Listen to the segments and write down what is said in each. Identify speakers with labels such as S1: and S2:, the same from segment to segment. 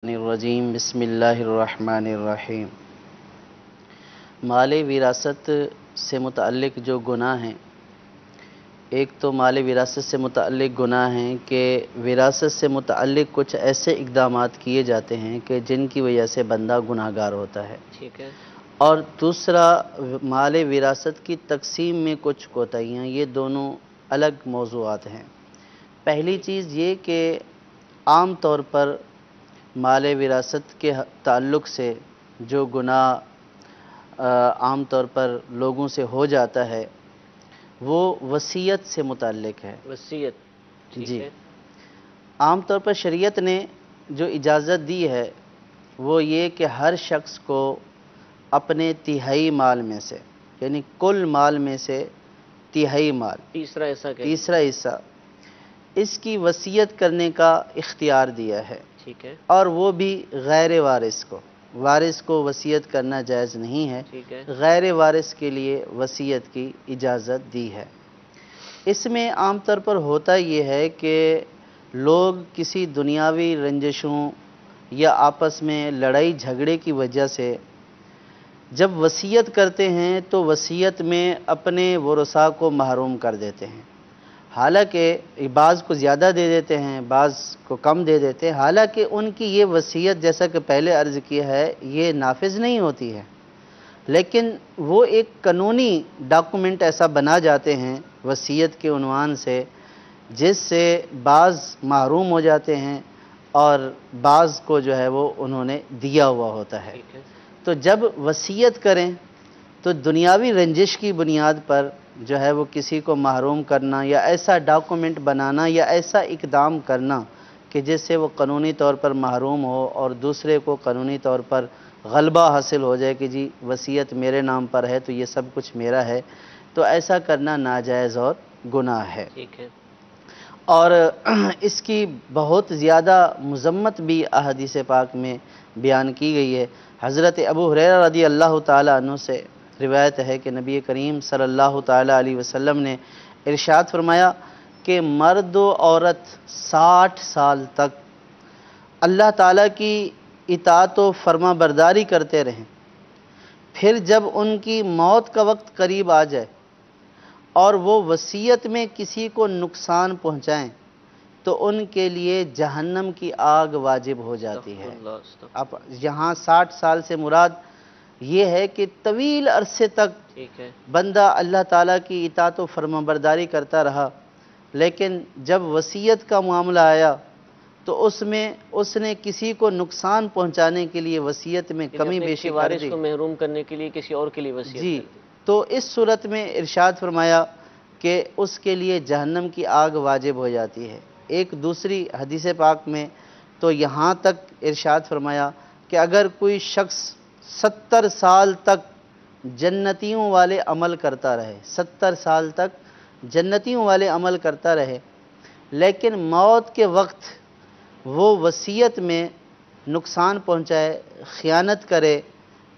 S1: الرجیم بسم اللہ الرحمن الرحیم۔ مال وراثت سے متعلق جو گناہ ہیں، ایک تو مال وراثت سے متعلق گناہ ہیں کہ وراثت سے متعلق کچھ ایسے اقدامات کیے جاتے ہیں کہ جن کی وجہ سے بندہ گناہ گار ہوتا ہے،
S2: ٹھیک ہے۔
S1: اور دوسرا مال وراثت کی تقسیم میں کچھ کوتاہیاں، یہ دونوں الگ موضوعات ہیں۔ پہلی چیز یہ کہ عام طور پر مال وراثت کے تعلق سے جو گناہ عام طور پر لوگوں سے ہو جاتا ہے وہ وصیت سے متعلق ہے۔
S2: وصیت، ٹھیک
S1: جی،
S2: ہے۔
S1: عام طور پر شریعت نے جو اجازت دی ہے وہ یہ کہ ہر شخص کو اپنے تہائی مال میں سے، یعنی کل مال میں سے تہائی مال،
S2: تیسرا ایسا کہ
S1: تیسرا حصہ، اس کی وصیت کرنے کا اختیار دیا ہے،
S2: ٹھیک ہے،
S1: اور وہ بھی غیر وارث کو۔ وارث کو وصیت کرنا جائز نہیں ہے،
S2: ٹھیک ہے،
S1: غیر وارث کے لیے وصیت کی اجازت دی ہے۔ اس میں عام طور پر ہوتا یہ ہے کہ لوگ کسی دنیاوی رنجشوں یا آپس میں لڑائی جھگڑے کی وجہ سے جب وصیت کرتے ہیں تو وصیت میں اپنے ورثاء کو محروم کر دیتے ہیں، حالانکہ بعض کو زیادہ دے دیتے ہیں، بعض کو کم دے دیتے ہیں، حالانکہ ان کی یہ وصیت جیسا کہ پہلے عرض کیا ہے یہ نافذ نہیں ہوتی ہے، لیکن وہ ایک قانونی ڈاکومنٹ ایسا بنا جاتے ہیں وصیت کے عنوان سے جس سے بعض محروم ہو جاتے ہیں اور بعض کو جو ہے وہ انہوں نے دیا ہوا ہوتا ہے۔
S2: ٹھیک ہے،
S1: تو جب وصیت کریں تو دنیاوی رنجش کی بنیاد پر جو ہے وہ کسی کو محروم کرنا یا ایسا ڈاکومنٹ بنانا یا ایسا اقدام کرنا کہ جس سے وہ قانونی طور پر محروم ہو اور دوسرے کو قانونی طور پر غلبہ حاصل ہو جائے کہ جی وصیت میرے نام پر ہے تو یہ سب کچھ میرا ہے، تو ایسا کرنا ناجائز اور گناہ ہے۔
S2: ٹھیک ہے،
S1: اور اس کی بہت زیادہ مذمت بھی احادیث پاک میں بیان کی گئی ہے۔ حضرت ابو ہریرہ رضی اللہ تعالیٰ عنہ سے روایت ہے کہ نبی کریم صلی اللہ تعالیٰ علیہ وسلم نے ارشاد فرمایا کہ مرد و عورت 60 سال تک اللہ تعالیٰ کی اطاعت و فرما برداری کرتے رہیں، پھر جب ان کی موت کا وقت قریب آ جائے اور وہ وصیت میں کسی کو نقصان پہنچائیں تو ان کے لیے جہنم کی آگ واجب ہو جاتی ہے۔ اب یہاں 60 سال سے مراد یہ ہے کہ طویل عرصے تک
S2: ٹھیک ہے،
S1: بندہ اللہ تعالیٰ کی اطاعت و فرما برداری کرتا رہا، لیکن جب وصیت کا معاملہ آیا تو اس نے کسی کو نقصان پہنچانے کے لیے وصیت میں کمی بیشی کر
S2: وارث
S1: دی،
S2: کو محروم کرنے کے لیے کسی اور کے لیے وصیت
S1: جی،
S2: کر دی۔
S1: تو اس صورت میں ارشاد فرمایا کہ اس کے لیے جہنم کی آگ واجب ہو جاتی ہے۔ ایک دوسری حدیث پاک میں تو یہاں تک ارشاد فرمایا کہ اگر کوئی شخص 70 سال تک جنتیوں والے عمل کرتا رہے، 70 سال تک جنتیوں والے عمل کرتا رہے، لیکن موت کے وقت وہ وصیت میں نقصان پہنچائے، خیانت کرے،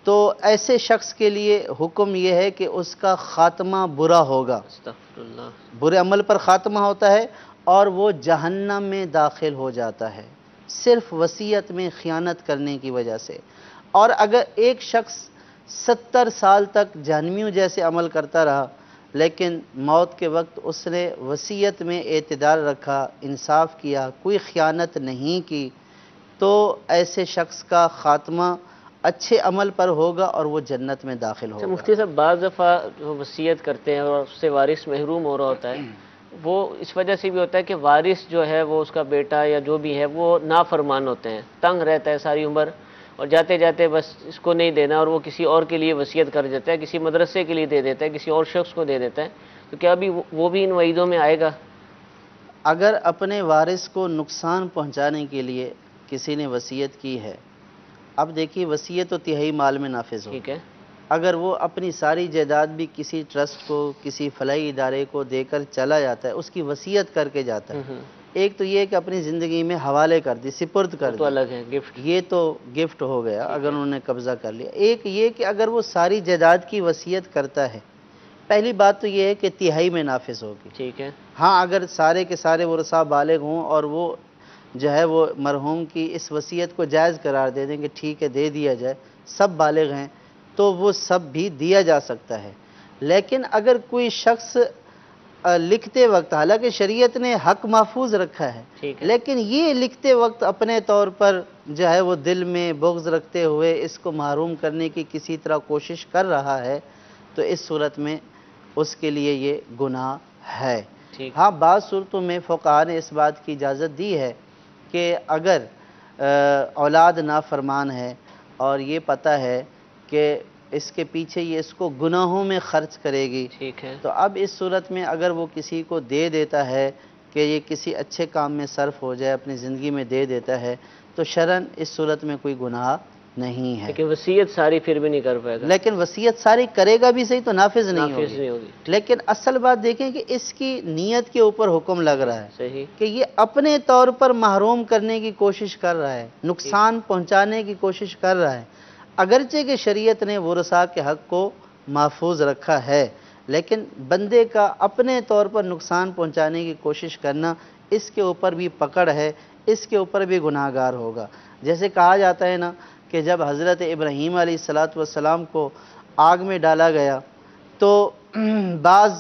S1: تو ایسے شخص کے لیے حکم یہ ہے کہ اس کا خاتمہ برا ہوگا،
S2: استغفر اللہ،
S1: برے عمل پر خاتمہ ہوتا ہے اور وہ جہنم میں داخل ہو جاتا ہے، صرف وصیت میں خیانت کرنے کی وجہ سے۔ اور اگر ایک شخص 70 سال تک جہنمیوں جیسے عمل کرتا رہا لیکن موت کے وقت اس نے وصیت میں اعتدال رکھا، انصاف کیا، کوئی خیانت نہیں کی، تو ایسے شخص کا خاتمہ اچھے عمل پر ہوگا اور وہ جنت میں داخل ہوگا۔
S2: مفتی صاحب بعض دفعہ جو وصیت کرتے ہیں اور اس سے وارث محروم ہو رہا ہوتا ہے، وہ اس وجہ سے بھی ہوتا ہے کہ وارث جو ہے وہ اس کا بیٹا یا جو بھی ہے وہ نافرمان ہوتے ہیں، تنگ رہتا ہے ساری عمر اور جاتے جاتے بس اس کو نہیں دینا اور وہ کسی اور کے لیے وصیت کر دیتا ہے، کسی مدرسے کے لیے دے دیتا ہے، کسی اور شخص کو دے دیتا ہے، تو کیا ابھی وہ بھی ان وعیدوں میں آئے گا؟
S1: اگر اپنے وارث کو نقصان پہنچانے کے لیے کسی نے وصیت کی ہے، اب دیکھیے وصیت تو تہائی مال میں نافذ ہو،
S2: ٹھیک ہے،
S1: اگر وہ اپنی ساری جائیداد بھی کسی ٹرسٹ کو، کسی فلاحی ادارے کو دے کر چلا جاتا ہے، اس کی وصیت کر کے جاتا ہے، ایک تو یہ کہ اپنی زندگی میں حوالے کر دی، سپرد کر
S2: تو
S1: دی،
S2: الگ ہے گفٹ،
S1: یہ تو گفٹ ہو گیا اگر انہوں نے قبضہ کر لیا۔ ایک یہ کہ اگر وہ ساری جائیداد کی وصیت کرتا ہے، پہلی بات تو یہ ہے کہ تہائی میں نافذ ہوگی۔
S2: ٹھیک ہے،
S1: ہاں اگر سارے کے سارے ورثاء بالغ ہوں اور وہ جو ہے وہ مرحوم کی اس وصیت کو جائز قرار دے دیں کہ ٹھیک ہے دے دیا جائے، سب بالغ ہیں تو وہ سب بھی دیا جا سکتا ہے۔ لیکن اگر کوئی شخص لکھتے وقت، حالانکہ شریعت نے حق محفوظ رکھا ہے،
S2: ٹھیک ہے،
S1: لیکن یہ لکھتے وقت اپنے طور پر جو ہے وہ دل میں بغض رکھتے ہوئے اس کو محروم کرنے کی کسی طرح کوشش کر رہا ہے، تو اس صورت میں اس کے لیے یہ گناہ ہے۔
S2: ٹھیک،
S1: ہاں، بعض صورتوں میں فقہاء نے اس بات کی اجازت دی ہے کہ اگر اولاد نافرمان ہے اور یہ پتہ ہے کہ اس کے پیچھے یہ اس کو گناہوں میں خرچ کرے گی،
S2: ٹھیک ہے،
S1: تو اب اس صورت میں اگر وہ کسی کو دے دیتا ہے کہ یہ کسی اچھے کام میں صرف ہو جائے، اپنی زندگی میں دے دیتا ہے، تو شرعاً اس صورت میں کوئی گناہ نہیں ہے۔
S2: لیکن وصیت ساری پھر بھی نہیں کر پائے گا،
S1: لیکن وصیت ساری کرے گا بھی صحیح تو نافذ نہیں
S2: نافذ
S1: ہوگی۔
S2: نہیں ہوگی،
S1: لیکن اصل بات دیکھیں کہ اس کی نیت کے اوپر حکم لگ رہا ہے
S2: صحیح،
S1: کہ یہ اپنے طور پر محروم کرنے کی کوشش کر رہا ہے، نقصان پہنچانے کی کوشش کر رہا ہے، اگرچہ کہ شریعت نے ورثاء کے حق کو محفوظ رکھا ہے، لیکن بندے کا اپنے طور پر نقصان پہنچانے کی کوشش کرنا، اس کے اوپر بھی پکڑ ہے، اس کے اوپر بھی گناہگار ہوگا۔ جیسے کہا جاتا ہے نا کہ جب حضرت ابراہیم علیہ السلام کو آگ میں ڈالا گیا تو بعض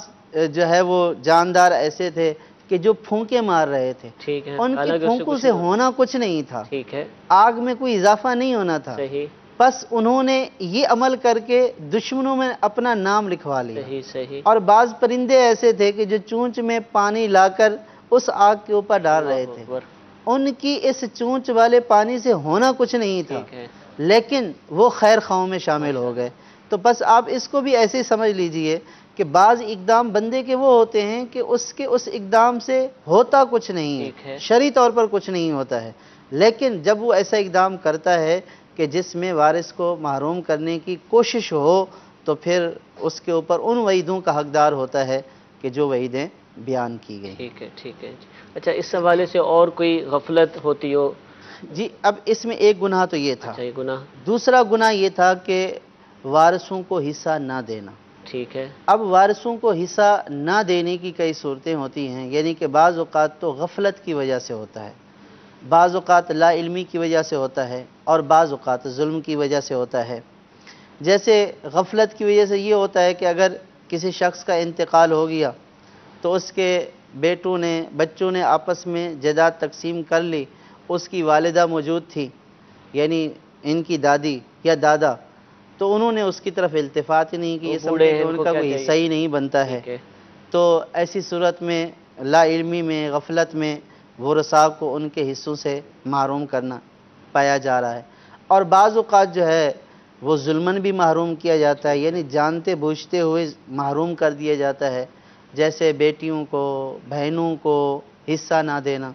S1: جو ہے وہ جاندار ایسے تھے کہ جو پھونکے مار رہے تھے،
S2: ٹھیک ہے،
S1: ان کے
S2: حالانکہ اس
S1: پھونکوں
S2: کچھ
S1: سے
S2: نہیں
S1: ہونا کچھ نہیں تھا،
S2: ٹھیک ہے،
S1: آگ میں کوئی اضافہ نہیں ہونا تھا،
S2: صحیح،
S1: بس انہوں نے یہ عمل کر کے دشمنوں میں اپنا نام لکھوا لیا۔
S2: صحیح، صحیح،
S1: اور بعض پرندے ایسے تھے کہ جو چونچ میں پانی لا کر اس آگ کے اوپر ڈال رہے
S2: اللہ
S1: تھے،
S2: اکبر،
S1: ان کی اس چونچ والے پانی سے ہونا کچھ نہیں تھا،
S2: ٹھیک ہے،
S1: لیکن وہ خیر خواہوں میں شامل ہو گئے۔ تو بس آپ اس کو بھی ایسے ہی سمجھ لیجئے کہ بعض اقدام بندے کے وہ ہوتے ہیں کہ اس کے اس اقدام سے ہوتا کچھ نہیں
S2: ٹھیک ہے،
S1: ہے، شرعی طور پر کچھ نہیں ہوتا ہے، لیکن جب وہ ایسا اقدام کرتا ہے کہ جس میں وارث کو محروم کرنے کی کوشش ہو، تو پھر اس کے اوپر ان وعیدوں کا حقدار ہوتا ہے کہ جو وعیدیں بیان کی گئی۔
S2: ٹھیک ہے، ٹھیک ہے، اچھا اس حوالے سے اور کوئی غفلت ہوتی ہو؟
S1: جی، اب اس میں ایک گناہ تو یہ تھا،
S2: اچھا یہ گناہ،
S1: دوسرا گناہ یہ تھا کہ وارثوں کو حصہ نہ دینا۔
S2: ٹھیک ہے،
S1: اب وارثوں کو حصہ نہ دینے کی کئی صورتیں ہوتی ہیں، یعنی کہ بعض اوقات تو غفلت کی وجہ سے ہوتا ہے، بعض اوقات لا علمی کی وجہ سے ہوتا ہے، اور بعض اوقات ظلم کی وجہ سے ہوتا ہے۔ جیسے غفلت کی وجہ سے یہ ہوتا ہے کہ اگر کسی شخص کا انتقال ہو گیا تو اس کے بچوں نے آپس میں جائیداد تقسیم کر لی، اس کی والدہ موجود تھی، یعنی ان کی دادی یا دادا، تو انہوں نے اس کی طرف التفات ہی نہیں کی،
S2: وہ
S1: یہ
S2: بوڑھے
S1: سمجھے کہ
S2: ہیں، ان
S1: ان
S2: کو
S1: کا
S2: کیا
S1: کوئی
S2: چاہیے؟
S1: حصہ ہی نہیں بنتا ہے۔
S2: ٹھیک ہے،
S1: تو ایسی صورت میں لا علمی میں، غفلت میں ورثاء کو ان کے حصوں سے محروم کرنا پایا جا رہا ہے، اور بعض اوقات جو ہے وہ ظلماً بھی محروم کیا جاتا ہے، یعنی جانتے بوجھتے ہوئے محروم کر دیا جاتا ہے، جیسے بیٹیوں کو، بہنوں کو حصہ نہ دینا،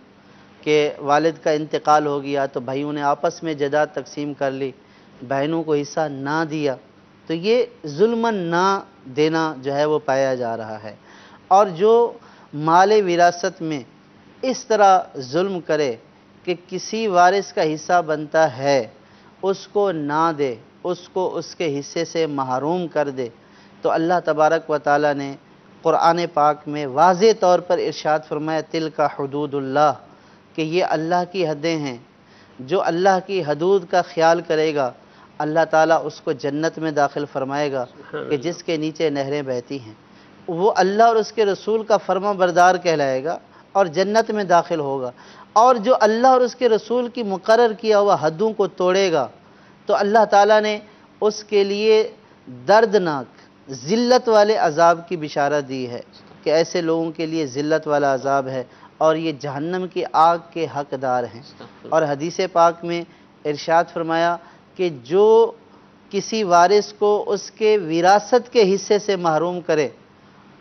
S1: کہ والد کا انتقال ہو گیا تو بھائیوں نے آپس میں جائیداد تقسیم کر لی، بہنوں کو حصہ نہ دیا، تو یہ ظلماً نہ دینا جو ہے وہ پایا جا رہا ہے۔ اور جو مال وراثت میں اس طرح ظلم کرے کہ کسی وارث کا حصہ بنتا ہے اس کو نہ دے، اس کو اس کے حصے سے محروم کر دے، تو اللہ تبارک و تعالیٰ نے قرآن پاک میں واضح طور پر ارشاد فرمایا تلک حدود اللہ، کہ یہ اللہ کی حدیں ہیں، جو اللہ کی حدود کا خیال کرے گا اللہ تعالیٰ اس کو جنت میں داخل فرمائے گا کہ جس کے نیچے نہریں بہتی ہیں، وہ اللہ اور اس کے رسول کا فرما بردار کہلائے گا اور جنت میں داخل ہوگا۔ اور جو اللہ اور اس کے رسول کی مقرر کیا ہوا حدوں کو توڑے گا تو اللہ تعالیٰ نے اس کے لیے دردناک ذلت والے عذاب کی بشارت دی ہے کہ ایسے لوگوں کے لیے ذلت والا عذاب ہے اور یہ جہنم کی آگ کے حقدار ہیں۔ اور حدیث پاک میں ارشاد فرمایا کہ جو کسی وارث کو اس کے وراثت کے حصے سے محروم کرے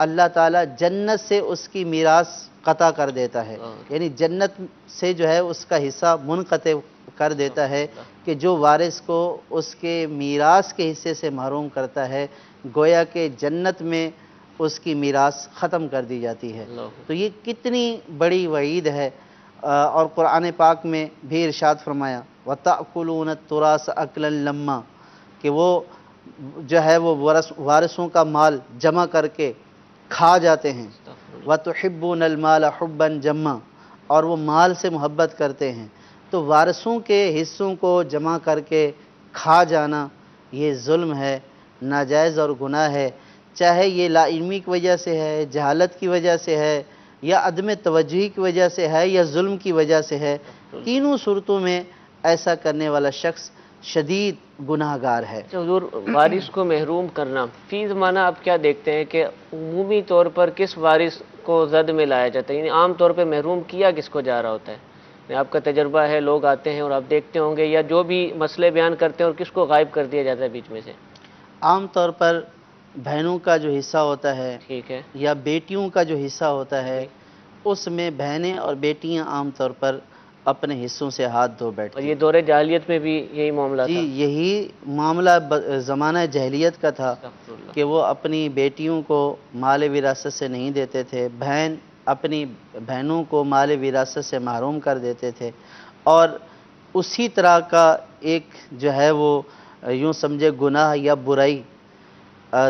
S1: اللہ تعالیٰ جنت سے اس کی میراث قطع کر دیتا ہے، یعنی جنت سے جو ہے اس کا حصہ منقطع کر دیتا ہے کہ جو وارث کو اس کے میراث کے حصے سے محروم کرتا ہے گویا کہ جنت میں اس کی میراث ختم کر دی جاتی ہے۔ تو یہ کتنی بڑی وعید ہے، اور قرآن پاک میں بھی ارشاد فرمایا وَتَأْكُلُونَ التُّرَاثَ أَكْلًا لَمًّا، کہ وہ جو ہے وہ وارثوں کا مال جمع کر کے کھا جاتے ہیں۔ وَتُحِبُّونَ الْمَالَ حُبًّا جَمًّا، اور وہ مال سے محبت کرتے ہیں، تو وارثوں کے حصوں کو جمع کر کے کھا جانا یہ ظلم ہے، ناجائز اور گناہ ہے، چاہے یہ لا علمی کی وجہ سے ہے، جہالت کی وجہ سے ہے، یا عدم توجہی کی وجہ سے ہے، یا ظلم کی وجہ سے ہے۔ تینوں صورتوں میں ایسا کرنے والا شخص شدید گناہگار ہے۔
S2: حضور، وارث کو محروم کرنا فی زمانہ آپ کیا دیکھتے ہیں کہ عمومی طور پر کس وارث کو زد میں لایا جاتا ہے؟ یعنی عام طور پہ محروم کیا کس کو جا رہا ہوتا ہے؟ آپ کا تجربہ ہے، لوگ آتے ہیں اور آپ دیکھتے ہوں گے، یا جو بھی مسئلے بیان کرتے ہیں اور کس کو غائب کر دیا جاتا ہے بیچ میں سے؟
S1: عام طور پر بہنوں کا جو حصہ ہوتا ہے
S2: ٹھیک ہے
S1: یا بیٹیوں کا جو حصہ ہوتا ہے، اس میں بہنیں اور بیٹیاں عام طور پر اپنے حصوں سے ہاتھ دھو
S2: اور
S1: بیٹھتی
S2: یہ
S1: ہیں۔
S2: دور جاہلیت میں بھی یہی معاملہ
S1: جی،
S2: تھا؟
S1: یہی معاملہ زمانہ جاہلیت کا تھا
S2: استغفراللہ۔
S1: کہ وہ اپنی بیٹیوں کو مال وراثت سے نہیں دیتے تھے، بہن اپنی بہنوں کو مال وراثت سے محروم کر دیتے تھے، اور اسی طرح کا ایک جو ہے وہ یوں سمجھے گناہ یا برائی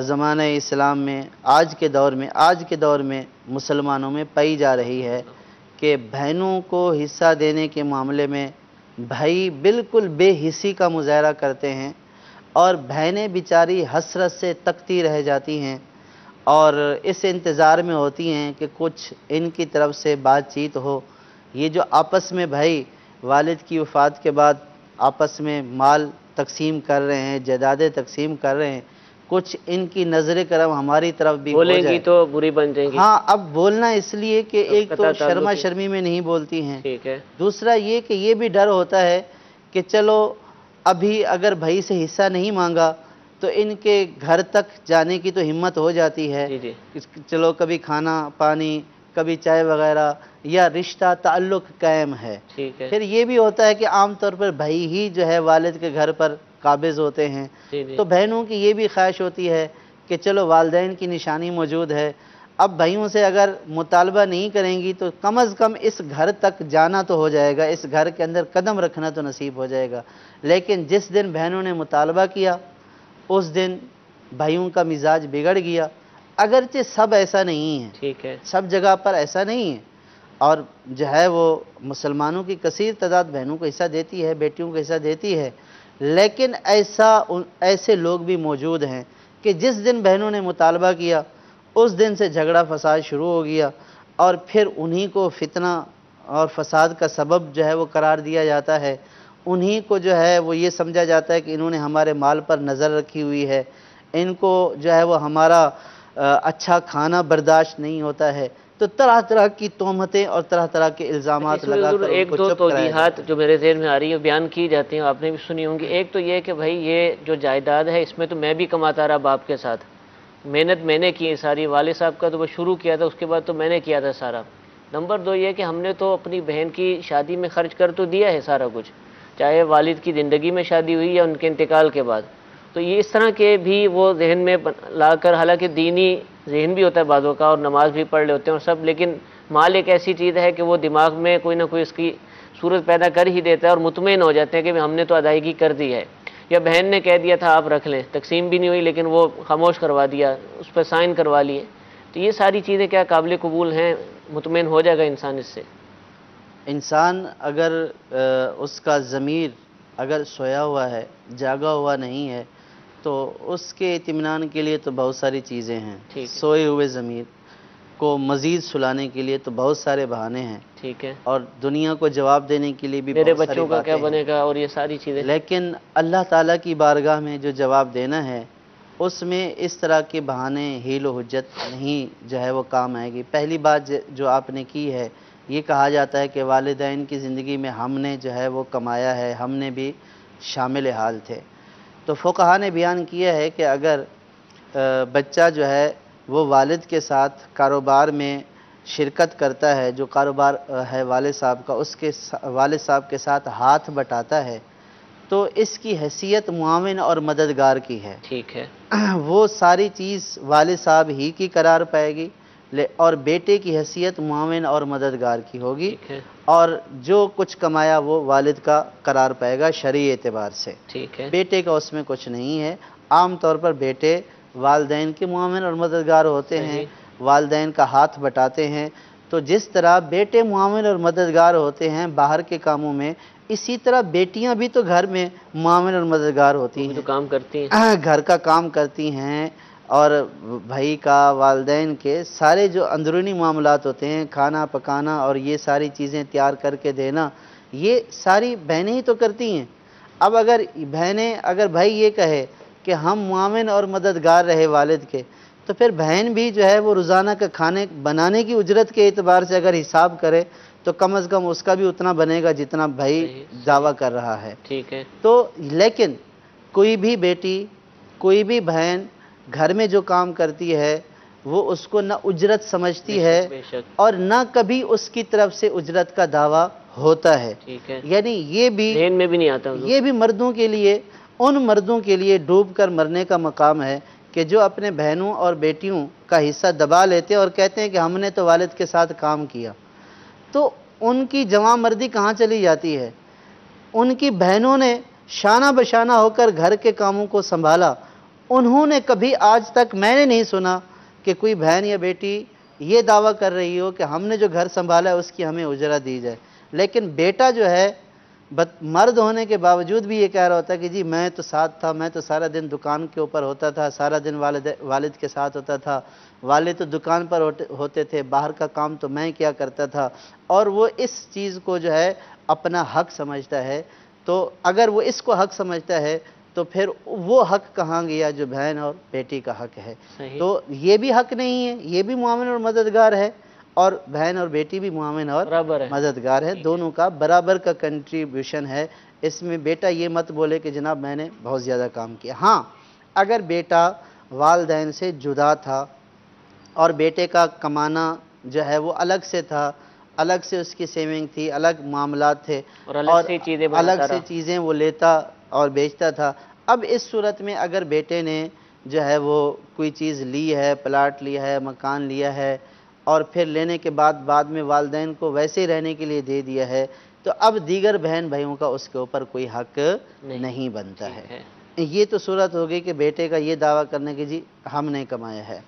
S1: زمانہ اسلام میں آج کے دور میں مسلمانوں میں پائی جا رہی ہے کہ بہنوں کو حصہ دینے کے معاملے میں بھائی بالکل بے حسی کا مظاہرہ کرتے ہیں، اور بہنیں بیچاری حسرت سے تکتی رہ جاتی ہیں اور اس انتظار میں ہوتی ہیں کہ کچھ ان کی طرف سے بات چیت ہو۔ یہ جو آپس میں بھائی والد کی وفات کے بعد آپس میں مال تقسیم کر رہے ہیں، جائیدادیں تقسیم کر رہے ہیں، کچھ ان کی نظر کرم ہماری طرف بھی ہو
S2: بولیں
S1: جائے۔
S2: گی تو بری بن جائیں گی۔
S1: ہاں، اب بولنا اس لیے کہ ایک تو
S2: قطع تعلق
S1: شرما
S2: ہی۔
S1: شرمی میں نہیں بولتی ہیں،
S2: ٹھیک ہے
S1: دوسرا یہ کہ یہ بھی ڈر ہوتا ہے کہ چلو ابھی اگر بھائی سے حصہ نہیں مانگا تو ان کے گھر تک جانے کی تو ہمت ہو جاتی ہے،
S2: جی جی
S1: چلو کبھی کھانا پانی، کبھی چائے وغیرہ، یا رشتہ تعلق قائم ہے۔
S2: ٹھیک ہے
S1: پھر یہ بھی ہوتا ہے کہ عام طور پر بھائی ہی جو ہے والد کے گھر پر قابض ہوتے ہیں،
S2: جی جی
S1: تو بہنوں کی یہ بھی خواہش ہوتی ہے کہ چلو والدین کی نشانی موجود ہے، اب بھائیوں سے اگر مطالبہ نہیں کریں گی تو کم از کم اس گھر تک جانا تو ہو جائے گا، اس گھر کے اندر قدم رکھنا تو نصیب ہو جائے گا۔ لیکن جس دن بہنوں نے مطالبہ کیا اس دن بھائیوں کا مزاج بگڑ گیا، اگرچہ سب ایسا نہیں ہے،
S2: ٹھیک ہے
S1: سب جگہ پر ایسا نہیں ہے، اور جو ہے وہ مسلمانوں کی کثیر تعداد بہنوں کو حصہ دیتی ہے، بیٹیوں کو حصہ دیتی ہے، لیکن ایسے لوگ بھی موجود ہیں کہ جس دن بہنوں نے مطالبہ کیا اس دن سے جھگڑا فساد شروع ہو گیا، اور پھر انہی کو فتنہ اور فساد کا سبب جو ہے وہ قرار دیا جاتا ہے، انہی کو جو ہے وہ یہ سمجھا جاتا ہے کہ انہوں نے ہمارے مال پر نظر رکھی ہوئی ہے، ان کو جو ہے وہ ہمارا اچھا کھانا برداشت نہیں ہوتا ہے، تو طرح طرح کی تہمتیں اور طرح طرح کے الزامات
S2: اس میں
S1: لگا
S2: ضرور
S1: کر ان
S2: ایک
S1: کو
S2: دو
S1: چپ کرایا
S2: توجیحات
S1: جاتا ہے۔
S2: جو میرے ذہن میں آ رہی ہیں بیان کی جاتی ہیں، آپ نے بھی سنی ہوں گی۔ ایک تو یہ کہ بھائی یہ جو جائیداد ہے اس میں تو میں بھی کماتا رہا باپ کے ساتھ، محنت میں نے کی ساری، والد صاحب کا تو وہ شروع کیا تھا، اس کے بعد تو میں نے کیا تھا سارا۔ نمبر دو یہ کہ ہم نے تو اپنی بہن کی شادی میں خرچ کر تو دیا ہے سارا کچھ، چاہے والد کی زندگی میں شادی ہوئی یا ان کے انتقال کے بعد، تو یہ اس طرح کے بھی وہ ذہن میں لا کر، حالانکہ دینی ذہن بھی ہوتا ہے بعضوں کا اور نماز بھی پڑھ لیتے ہیں اور سب، لیکن مال ایک ایسی چیز ہے کہ وہ دماغ میں کوئی نہ کوئی اس کی صورت پیدا کر ہی دیتا ہے اور مطمئن ہو جاتے ہیں کہ ہم نے تو ادائیگی کر دی ہے، یا بہن نے کہہ دیا تھا آپ رکھ لیں، تقسیم بھی نہیں ہوئی لیکن وہ خاموش کروا دیا، اس پہ سائن کروا لیے، تو یہ ساری چیزیں کیا قابل قبول ہیں؟ مطمئن ہو جائے گا انسان اس سے؟
S1: انسان اگر اس کا ضمیر اگر سویا ہوا ہے، جاگا ہوا نہیں ہے، تو اس کے اطمینان کے لیے تو بہت ساری چیزیں ہیں،
S2: ٹھیک ہے
S1: سوئے ہوئے ضمیر کو مزید سلانے کے لیے تو بہت سارے بہانے ہیں،
S2: ٹھیک ہے،
S1: اور دنیا کو جواب دینے کے لیے بھی
S2: میرے
S1: بہت ساری
S2: بچوں کا کیا
S1: باتیں ہیں،
S2: بنے گا اور یہ ساری چیزیں۔
S1: لیکن اللہ تعالیٰ کی بارگاہ میں جو جواب دینا ہے اس میں اس طرح کے بہانے حیل و حجت نہیں جو ہے وہ کام آئے گی۔ پہلی بات جو آپ نے کی ہے، یہ کہا جاتا ہے کہ والدین کی زندگی میں ہم نے جو ہے وہ کمایا ہے، ہم نے بھی شامل حال تھے، تو فقہا نے بیان کیا ہے کہ اگر بچہ جو ہے وہ والد کے ساتھ کاروبار میں شرکت کرتا ہے، جو کاروبار ہے والد صاحب کا، اس کے والد صاحب کے ساتھ ہاتھ بٹاتا ہے، تو اس کی حیثیت معاون اور مددگار کی ہے،
S2: ٹھیک ہے
S1: وہ ساری چیز والد صاحب ہی کی قرار پائے گی، اور بیٹے کی حیثیت معاون اور مددگار کی ہوگی،
S2: ٹھیک ہے
S1: اور جو کچھ کمایا وہ والد کا قرار پائے گا شرعی اعتبار سے،
S2: ٹھیک ہے
S1: بیٹے کا اس میں کچھ نہیں ہے۔ عام طور پر بیٹے والدین کے معاون اور مددگار ہوتے ہیں،
S2: صحیح
S1: والدین کا ہاتھ بٹاتے ہیں، تو جس طرح بیٹے معاون اور مددگار ہوتے ہیں باہر کے کاموں میں، اسی طرح بیٹیاں بھی تو گھر میں معاون اور مددگار ہوتی
S2: وہ
S1: ہیں،
S2: بھی تو کام کرتی ہیں،
S1: گھر کا کام کرتی ہیں، اور بھائی کا، والدین کے سارے جو اندرونی معاملات ہوتے ہیں، کھانا پکانا اور یہ ساری چیزیں تیار کر کے دینا، یہ ساری بہنیں ہی تو کرتی ہیں۔ اب اگر بھائی یہ کہے کہ ہم معاون اور مددگار رہے والد کے، تو پھر بہن بھی جو ہے وہ روزانہ کا کھانے بنانے کی اجرت کے اعتبار سے اگر حساب کرے تو کم از کم اس کا بھی اتنا بنے گا جتنا بھائی
S2: صحیح،
S1: دعویٰ کر رہا ہے۔
S2: ٹھیک ہے،
S1: تو لیکن کوئی بھی بیٹی، کوئی بھی بہن گھر میں جو کام کرتی ہے وہ اس کو نہ اجرت سمجھتی ہے
S2: بے شک،
S1: اور نہ کبھی اس کی طرف سے اجرت کا دعویٰ ہوتا ہے۔
S2: ٹھیک ہے،
S1: یعنی
S2: ذہن میں بھی نہیں آتا حضور۔
S1: یہ بھی مردوں کے لیے، ان مردوں کے لیے ڈوب کر مرنے کا مقام ہے کہ جو اپنے بہنوں اور بیٹیوں کا حصہ دبا لیتے ہیں اور کہتے ہیں کہ ہم نے تو والد کے ساتھ کام کیا، تو ان کی جواں مردی کہاں چلی جاتی ہے؟ ان کی بہنوں نے شانہ بشانہ ہو کر گھر کے کاموں کو سنبھالا، انہوں نے کبھی آج تک میں نے نہیں سنا کہ کوئی بہن یا بیٹی یہ دعویٰ کر رہی ہو کہ ہم نے جو گھر سنبھالا ہے اس کی ہمیں اجرت دی جائے۔ لیکن بیٹا جو ہے مرد ہونے کے باوجود بھی یہ کہہ رہا ہوتا ہے کہ جی میں تو ساتھ تھا، میں تو سارا دن دکان کے اوپر ہوتا تھا، سارا دن والد کے ساتھ ہوتا تھا، والد تو دکان پر ہوتے تھے، باہر کا کام تو میں کیا کرتا تھا، اور وہ اس چیز کو جو ہے اپنا حق سمجھتا ہے۔ تو اگر وہ اس کو حق سمجھتا ہے تو پھر وہ حق کہاں گیا جو بہن اور بیٹی کا حق ہے؟
S2: صحیح،
S1: تو یہ بھی حق نہیں ہے، یہ بھی معاون اور مددگار ہے، اور بہن اور بیٹی بھی معاون اور
S2: برابر ہے،
S1: مددگار ہے، دونوں کا برابر کا کنٹریبیوشن ہے۔ اس میں بیٹا یہ مت بولے کہ جناب میں نے بہت زیادہ کام کیا۔ ہاں، اگر بیٹا والدین سے جدا تھا اور بیٹے کا کمانا جو ہے وہ الگ سے تھا، الگ سے اس کی سیونگ تھی، الگ معاملات تھے،
S2: اور الگ سے چیزیں بناتا
S1: الگ سے
S2: رہا،
S1: چیزیں وہ لیتا اور بیچتا تھا، اب اس صورت میں اگر بیٹے نے جو ہے وہ کوئی چیز لی ہے، پلاٹ لیا ہے، مکان لیا ہے، اور پھر لینے کے بعد میں والدین کو ویسے ہی رہنے کے لیے دے دیا ہے، تو اب دیگر بہن بھائیوں کا اس کے اوپر کوئی حق نہیں بنتا ہے۔ یہ تو صورت ہوگی کہ بیٹے کا یہ دعویٰ کرنے کی جی ہم نے کمایا ہے۔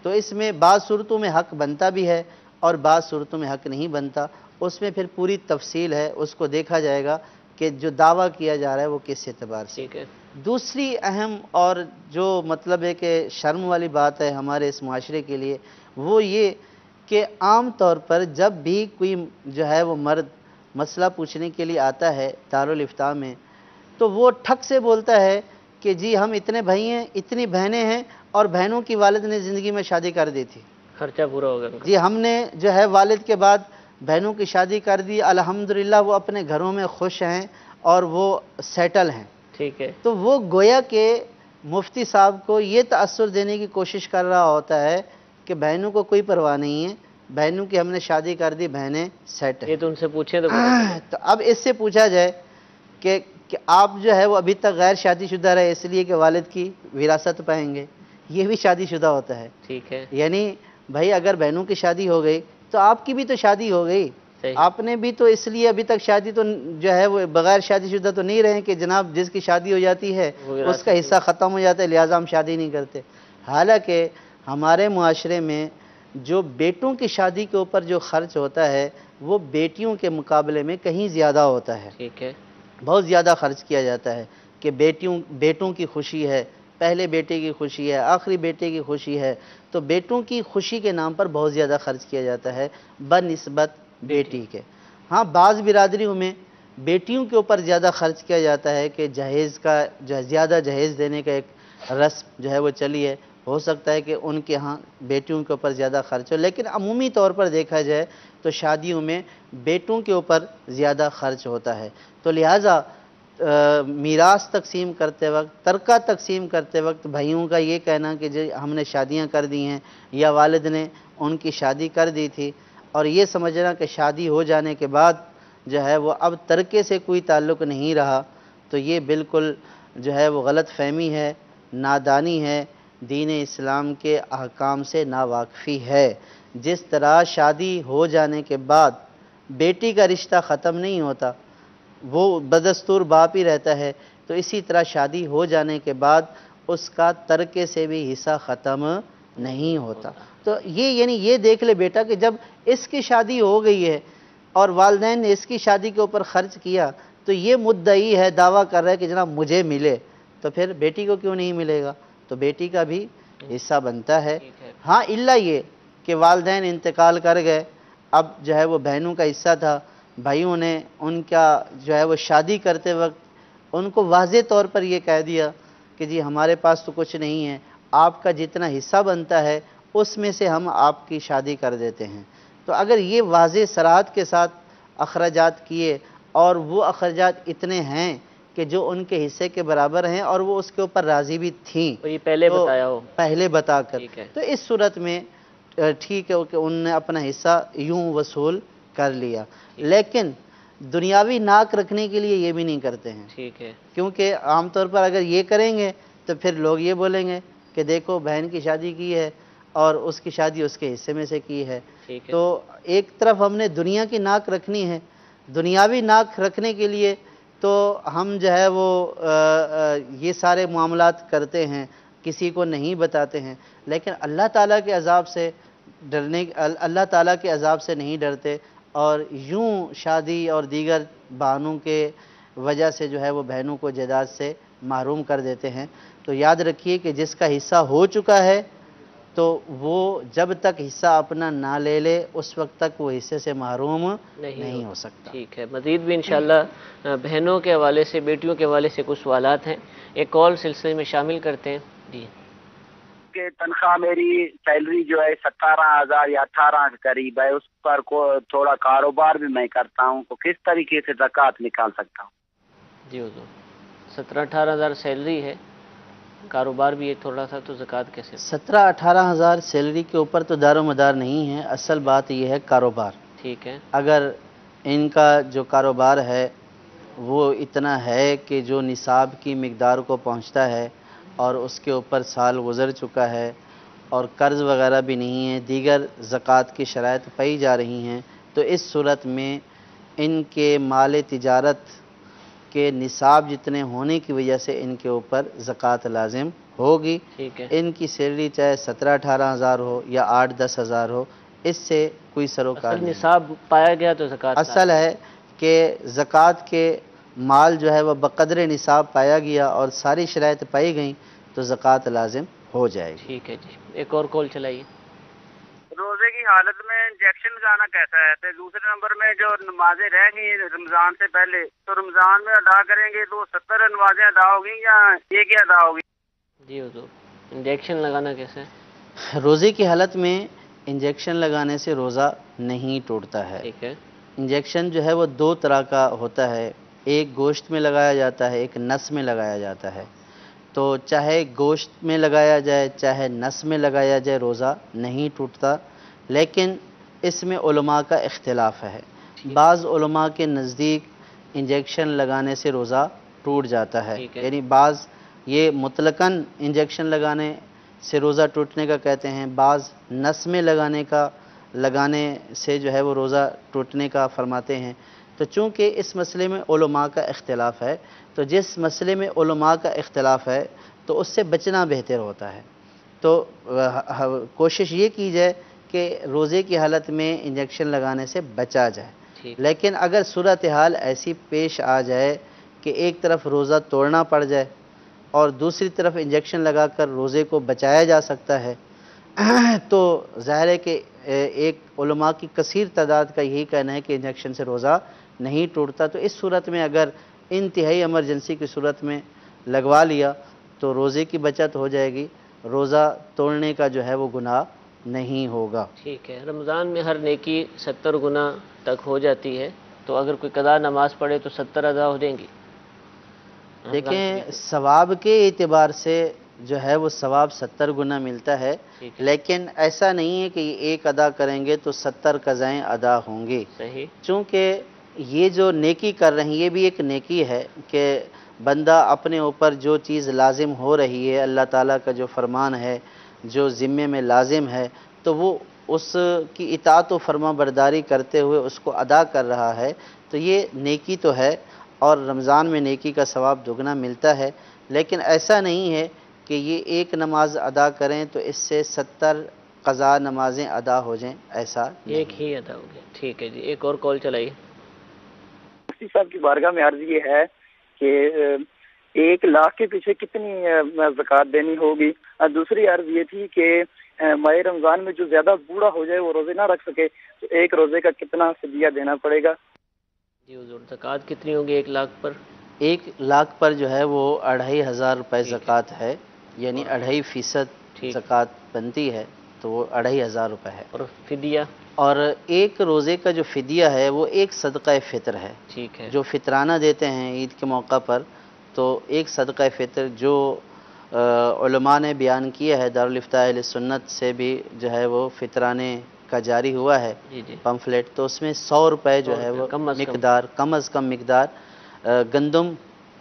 S1: تو اس میں بعض صورتوں میں حق بنتا بھی ہے اور بعض صورتوں میں حق نہیں بنتا، اس میں پھر پوری تفصیل ہے، اس کو دیکھا جائے گا کہ جو دعویٰ کیا جا رہا ہے وہ کس اعتبار سے۔
S2: ٹھیک ہے،
S1: دوسری اہم اور جو مطلب ہے کہ شرم والی بات ہے ہمارے اس معاشرے کے لیے، وہ یہ کہ عام طور پر جب بھی کوئی جو ہے وہ مرد مسئلہ پوچھنے کے لیے آتا ہے دارالافتاء میں، تو وہ ٹھک سے بولتا ہے کہ جی ہم اتنے بھائی ہیں، اتنی بہنیں ہیں، اور بہنوں کی والد نے زندگی میں شادی کر دی تھی،
S2: خرچہ پورا ہو گیا ان کا،
S1: جی ہم نے جو ہے والد کے بعد بہنوں کی شادی کر دی، الحمدللہ وہ اپنے گھروں میں خوش ہیں اور وہ سیٹل ہیں۔
S2: ٹھیک ہے،
S1: تو وہ گویا کہ مفتی صاحب کو یہ تاثر دینے کی کوشش کر رہا ہوتا ہے کہ بہنوں کو کوئی پرواہ نہیں ہے، بہنوں کی ہم نے شادی کر دی، بہنیں سیٹ ہیں۔
S2: یہ تو ان سے پوچھیں تو پتہ چلے۔
S1: تو اب اس سے پوچھا جائے کہ آپ جو ہے وہ ابھی تک غیر شادی شدہ رہے اس لیے کہ والد کی وراثت پائیں گے، یہ بھی شادی شدہ ہوتا ہے۔
S2: ٹھیک ہے،
S1: یعنی بھائی اگر بہنوں کی شادی ہو گئی تو آپ کی بھی تو شادی ہو گئی،
S2: صحیح،
S1: آپ نے بھی تو اس لیے ابھی تک شادی تو جو ہے وہ بغیر شادی شدہ تو نہیں رہے کہ جناب جس کی شادی ہو جاتی ہے
S2: وہ
S1: اس کا حصہ ختم ہو جاتا ہے لہٰذا ہم شادی نہیں کرتے۔ حالانکہ ہمارے معاشرے میں جو بیٹوں کی شادی کے اوپر جو خرچ ہوتا ہے وہ بیٹیوں کے مقابلے میں کہیں زیادہ ہوتا ہے،
S2: ٹھیک ہے،
S1: بہت زیادہ خرچ کیا جاتا ہے کہ بیٹوں کی خوشی ہے، پہلے بیٹے کی خوشی ہے، آخری بیٹے کی خوشی ہے، تو بیٹوں کی خوشی کے نام پر بہت زیادہ خرچ کیا جاتا ہے بنسبت بیٹی کے۔ ہاں بعض برادریوں میں بیٹیوں کے اوپر زیادہ خرچ کیا جاتا ہے کہ جہیز کا زیادہ جہیز دینے کا ایک رسم جو ہے وہ چلی ہے، ہو سکتا ہے کہ ان کے ہاں بیٹیوں کے اوپر زیادہ خرچ ہو، لیکن عمومی طور پر دیکھا جائے تو شادیوں میں بیٹوں کے اوپر زیادہ خرچ ہوتا ہے۔ تو لہٰذا میراث تقسیم کرتے وقت، ترکہ تقسیم کرتے وقت بھائیوں کا یہ کہنا کہ جی ہم نے شادیاں کر دی ہیں یا والد نے ان کی شادی کر دی تھی، اور یہ سمجھنا کہ شادی ہو جانے کے بعد جو ہے وہ اب ترکے سے کوئی تعلق نہیں رہا، تو یہ بالکل جو ہے وہ غلط فہمی ہے، نادانی ہے، دین اسلام کے احکام سے ناواقفی ہے۔ جس طرح شادی ہو جانے کے بعد بیٹی کا رشتہ ختم نہیں ہوتا، وہ بدستور باپ ہی رہتا ہے، تو اسی طرح شادی ہو جانے کے بعد اس کا ترکے سے بھی حصہ ختم نہیں ہوتا۔ تو یہ یعنی یہ دیکھ لے بیٹا کہ جب اس کی شادی ہو گئی ہے اور والدین نے اس کی شادی کے اوپر خرچ کیا تو یہ مدعی ہے، دعویٰ کر رہا ہے کہ جناب مجھے ملے، تو پھر بیٹی کو کیوں نہیں ملے گا؟ تو بیٹی کا بھی حصہ بنتا ہے۔ ہاں الا یہ کہ والدین انتقال کر گئے، اب جو ہے وہ بہنوں کا حصہ تھا، بھائیوں نے ان کا جو ہے وہ شادی کرتے وقت ان کو واضح طور پر یہ کہہ دیا کہ جی ہمارے پاس تو کچھ نہیں ہے، آپ کا جتنا حصہ بنتا ہے اس میں سے ہم آپ کی شادی کر دیتے ہیں۔ تو اگر یہ واضح صراحت کے ساتھ اخراجات کیے اور وہ اخراجات اتنے ہیں کہ جو ان کے حصے کے برابر ہیں اور وہ اس کے اوپر راضی بھی تھیں،
S2: تو یہ پہلے
S1: تو
S2: بتایا ہو،
S1: پہلے بتا کر،
S2: ٹھیک ہے،
S1: تو اس صورت میں ٹھیک ہے کہ انہوں نے اپنا حصہ یوں وصول کر لیا۔ لیکن دنیاوی ناک رکھنے کے لیے یہ بھی نہیں کرتے ہیں،
S2: ٹھیک ہے،
S1: کیونکہ عام طور پر اگر یہ کریں گے تو پھر لوگ یہ بولیں گے کہ دیکھو بہن کی شادی کی ہے اور اس کی شادی اس کے حصے میں سے کی ہے۔
S2: ٹھیک ہے،
S1: تو ایک طرف ہم نے دنیا کی ناک رکھنی ہے، دنیاوی ناک رکھنے کے لیے تو ہم جو ہے وہ یہ سارے معاملات کرتے ہیں، کسی کو نہیں بتاتے ہیں، لیکن اللہ تعالیٰ کے عذاب سے اللہ تعالیٰ کے عذاب سے نہیں ڈرتے اور یوں شادی اور دیگر بہانوں کے وجہ سے جو ہے وہ بہنوں کو جائیداد سے محروم کر دیتے ہیں۔ تو یاد رکھیے کہ جس کا حصہ ہو چکا ہے تو وہ جب تک حصہ اپنا نہ لے لے اس وقت تک وہ حصے سے محروم نہیں ہو سکتا۔
S2: ٹھیک ہے، مزید بھی انشاءاللہ بہنوں کے حوالے سے، بیٹیوں کے حوالے سے کچھ سوالات ہیں، ایک کال سلسلے میں شامل کرتے ہیں۔ جی،
S3: کہ تنخواہ میری سیلری جو ہے 17,000 یا 18 کے قریب ہے، اس پر تھوڑا کاروبار بھی میں کرتا ہوں، تو کس طریقے سے زکوٰۃ نکال سکتا ہوں؟
S2: جی حضور، 17-18 ہزار سیلری ہے، کاروبار بھی ہے تھوڑا سا، تو زکوٰۃ کیسے؟
S1: 17-18 ہزار سیلری کے اوپر تو دار و مدار نہیں ہے، اصل بات یہ ہے کاروبار۔
S2: ٹھیک ہے،
S1: اگر ان کا جو کاروبار ہے وہ اتنا ہے کہ جو نصاب کی مقدار کو پہنچتا ہے اور اس کے اوپر سال گزر چکا ہے اور قرض وغیرہ بھی نہیں ہے، دیگر زکوٰۃ کی شرائط پائی جا رہی ہیں، تو اس صورت میں ان کے مال تجارت کے نصاب جتنے ہونے کی وجہ سے ان کے اوپر زکوٰۃ لازم ہوگی۔
S2: ٹھیک ہے،
S1: ان کی سیلری چاہے 17-18 ہزار ہو یا 8-10 ہزار ہو، اس سے کوئی سروکار
S2: اصل
S1: نہیں۔
S2: نصاب پایا گیا تو زکوٰۃ
S1: اصل ہے کہ زکوٰۃ کے مال جو ہے وہ بقدر نصاب پایا گیا اور ساری شرائط پائی گئیں تو زکوٰۃ لازم ہو جائے گی۔
S2: ٹھیک ہے جی، ایک اور کال چلائیے۔
S3: روزے کی حالت میں انجیکشن لگانا کیسا ہے؟ تو دوسرے نمبر میں جو نمازیں رہ گئی رمضان سے پہلے، تو رمضان میں ادا کریں گے تو 70 نمازیں ادا ہوگی یا ایک ہی ادا ہوگی؟
S2: جی حضور، انجیکشن لگانا کیسے؟
S1: روزے کی حالت میں انجیکشن لگانے سے روزہ نہیں ٹوٹتا ہے۔
S2: ٹھیک ہے،
S1: انجیکشن جو ہے وہ دو طرح کا ہوتا ہے، ایک گوشت میں لگایا جاتا ہے، ایک نس میں لگایا جاتا ہے۔ تو چاہے گوشت میں لگایا جائے چاہے نس میں لگایا جائے روزہ نہیں ٹوٹتا، لیکن اس میں علماء کا اختلاف ہے۔ بعض علماء کے نزدیک انجیکشن لگانے سے روزہ ٹوٹ جاتا ہے،
S2: ٹھیک ہے،
S1: یعنی بعض یہ مطلقاً انجیکشن لگانے سے روزہ ٹوٹنے کا کہتے ہیں، بعض نس میں لگانے سے جو ہے وہ روزہ ٹوٹنے کا فرماتے ہیں۔ تو چونکہ اس مسئلے میں علماء کا اختلاف ہے، تو جس مسئلے میں علماء کا اختلاف ہے تو اس سے بچنا بہتر ہوتا ہے۔ تو کوشش یہ کی جائے کہ روزے کی حالت میں انجیکشن لگانے سے بچا جائے۔
S2: ٹھیک،
S1: لیکن اگر صورتحال ایسی پیش آ جائے کہ ایک طرف روزہ توڑنا پڑ جائے اور دوسری طرف انجیکشن لگا کر روزے کو بچایا جا سکتا ہے، تو ظاہر ہے کہ ایک علماء کی کثیر تعداد کا یہی کہنا ہے کہ انجیکشن سے روزہ نہیں ٹوٹتا۔ تو اس صورت میں اگر انتہائی ایمرجنسی کی صورت میں لگوا لیا تو روزے کی بچت ہو جائے گی، روزہ توڑنے کا جو ہے وہ گناہ نہیں ہوگا۔
S2: ٹھیک ہے، رمضان میں ہر نیکی 70 گنا تک ہو جاتی ہے، تو اگر کوئی قضا نماز پڑھے تو 70 ادا ہو جائیں گی؟
S1: دیکھیں ثواب کے اعتبار سے جو ہے وہ ثواب 70 گنا ملتا ہے،
S2: ٹھیک ہے،
S1: لیکن ایسا نہیں ہے کہ یہ ایک ادا کریں گے تو 70 قضائیں ادا ہوں گی۔
S2: صحیح،
S1: چونکہ یہ جو نیکی کر رہے ہیں یہ بھی ایک نیکی ہے کہ بندہ اپنے اوپر جو چیز لازم ہو رہی ہے، اللہ تعالیٰ کا جو فرمان ہے جو ذمے میں لازم ہے، تو وہ اس کی اطاعت و فرما برداری کرتے ہوئے اس کو ادا کر رہا ہے، تو یہ نیکی تو ہے اور رمضان میں نیکی کا ثواب دگنا ملتا ہے۔ لیکن ایسا نہیں ہے کہ یہ ایک نماز ادا کریں تو اس سے 70 قضا نمازیں ادا ہو جائیں، ایسا
S2: ایک ہی ادا ہو گیا. ٹھیک ہے جی، ایک اور کال چلائیے.
S4: مفتی صاحب کی بارگاہ میں عرض یہ ہے کہ 1 لاکھ کے پیچھے کتنی زکوٰۃ دینی ہوگی؟ دوسری عرض یہ تھی کہ ماہ رمضان میں جو زیادہ بوڑھا ہو جائے، وہ روزے نہ رکھ سکے، تو ایک روزے کا کتنا فدیہ دینا پڑے گا؟
S2: جی حضور، زکوٰۃ کتنی ہوگی 1 لاکھ پر؟
S1: 1 لاکھ پر جو ہے وہ 2500 روپے زکوٰۃ ہے، یعنی
S2: اور
S1: 2.5% زکوٰۃ بنتی ہے، تو وہ 2500 روپے ہے.
S2: اور فدیہ؟
S1: اور ایک روزے کا جو فدیہ ہے وہ ایک صدقہ فطر ہے.
S2: ٹھیک ہے.
S1: جو فطرانہ دیتے ہیں عید کے موقع پر، تو ایک صدقہ فطر جو علماء نے بیان کیا ہے، دارالافتاء اہل سنت سے بھی جو ہے وہ فطرانے کا جاری ہوا ہے
S2: جی جی.
S1: پمفلیٹ، تو اس میں 100 روپے جو ہے وہ
S2: کم از کم
S1: مقدار، کم از کم مقدار گندم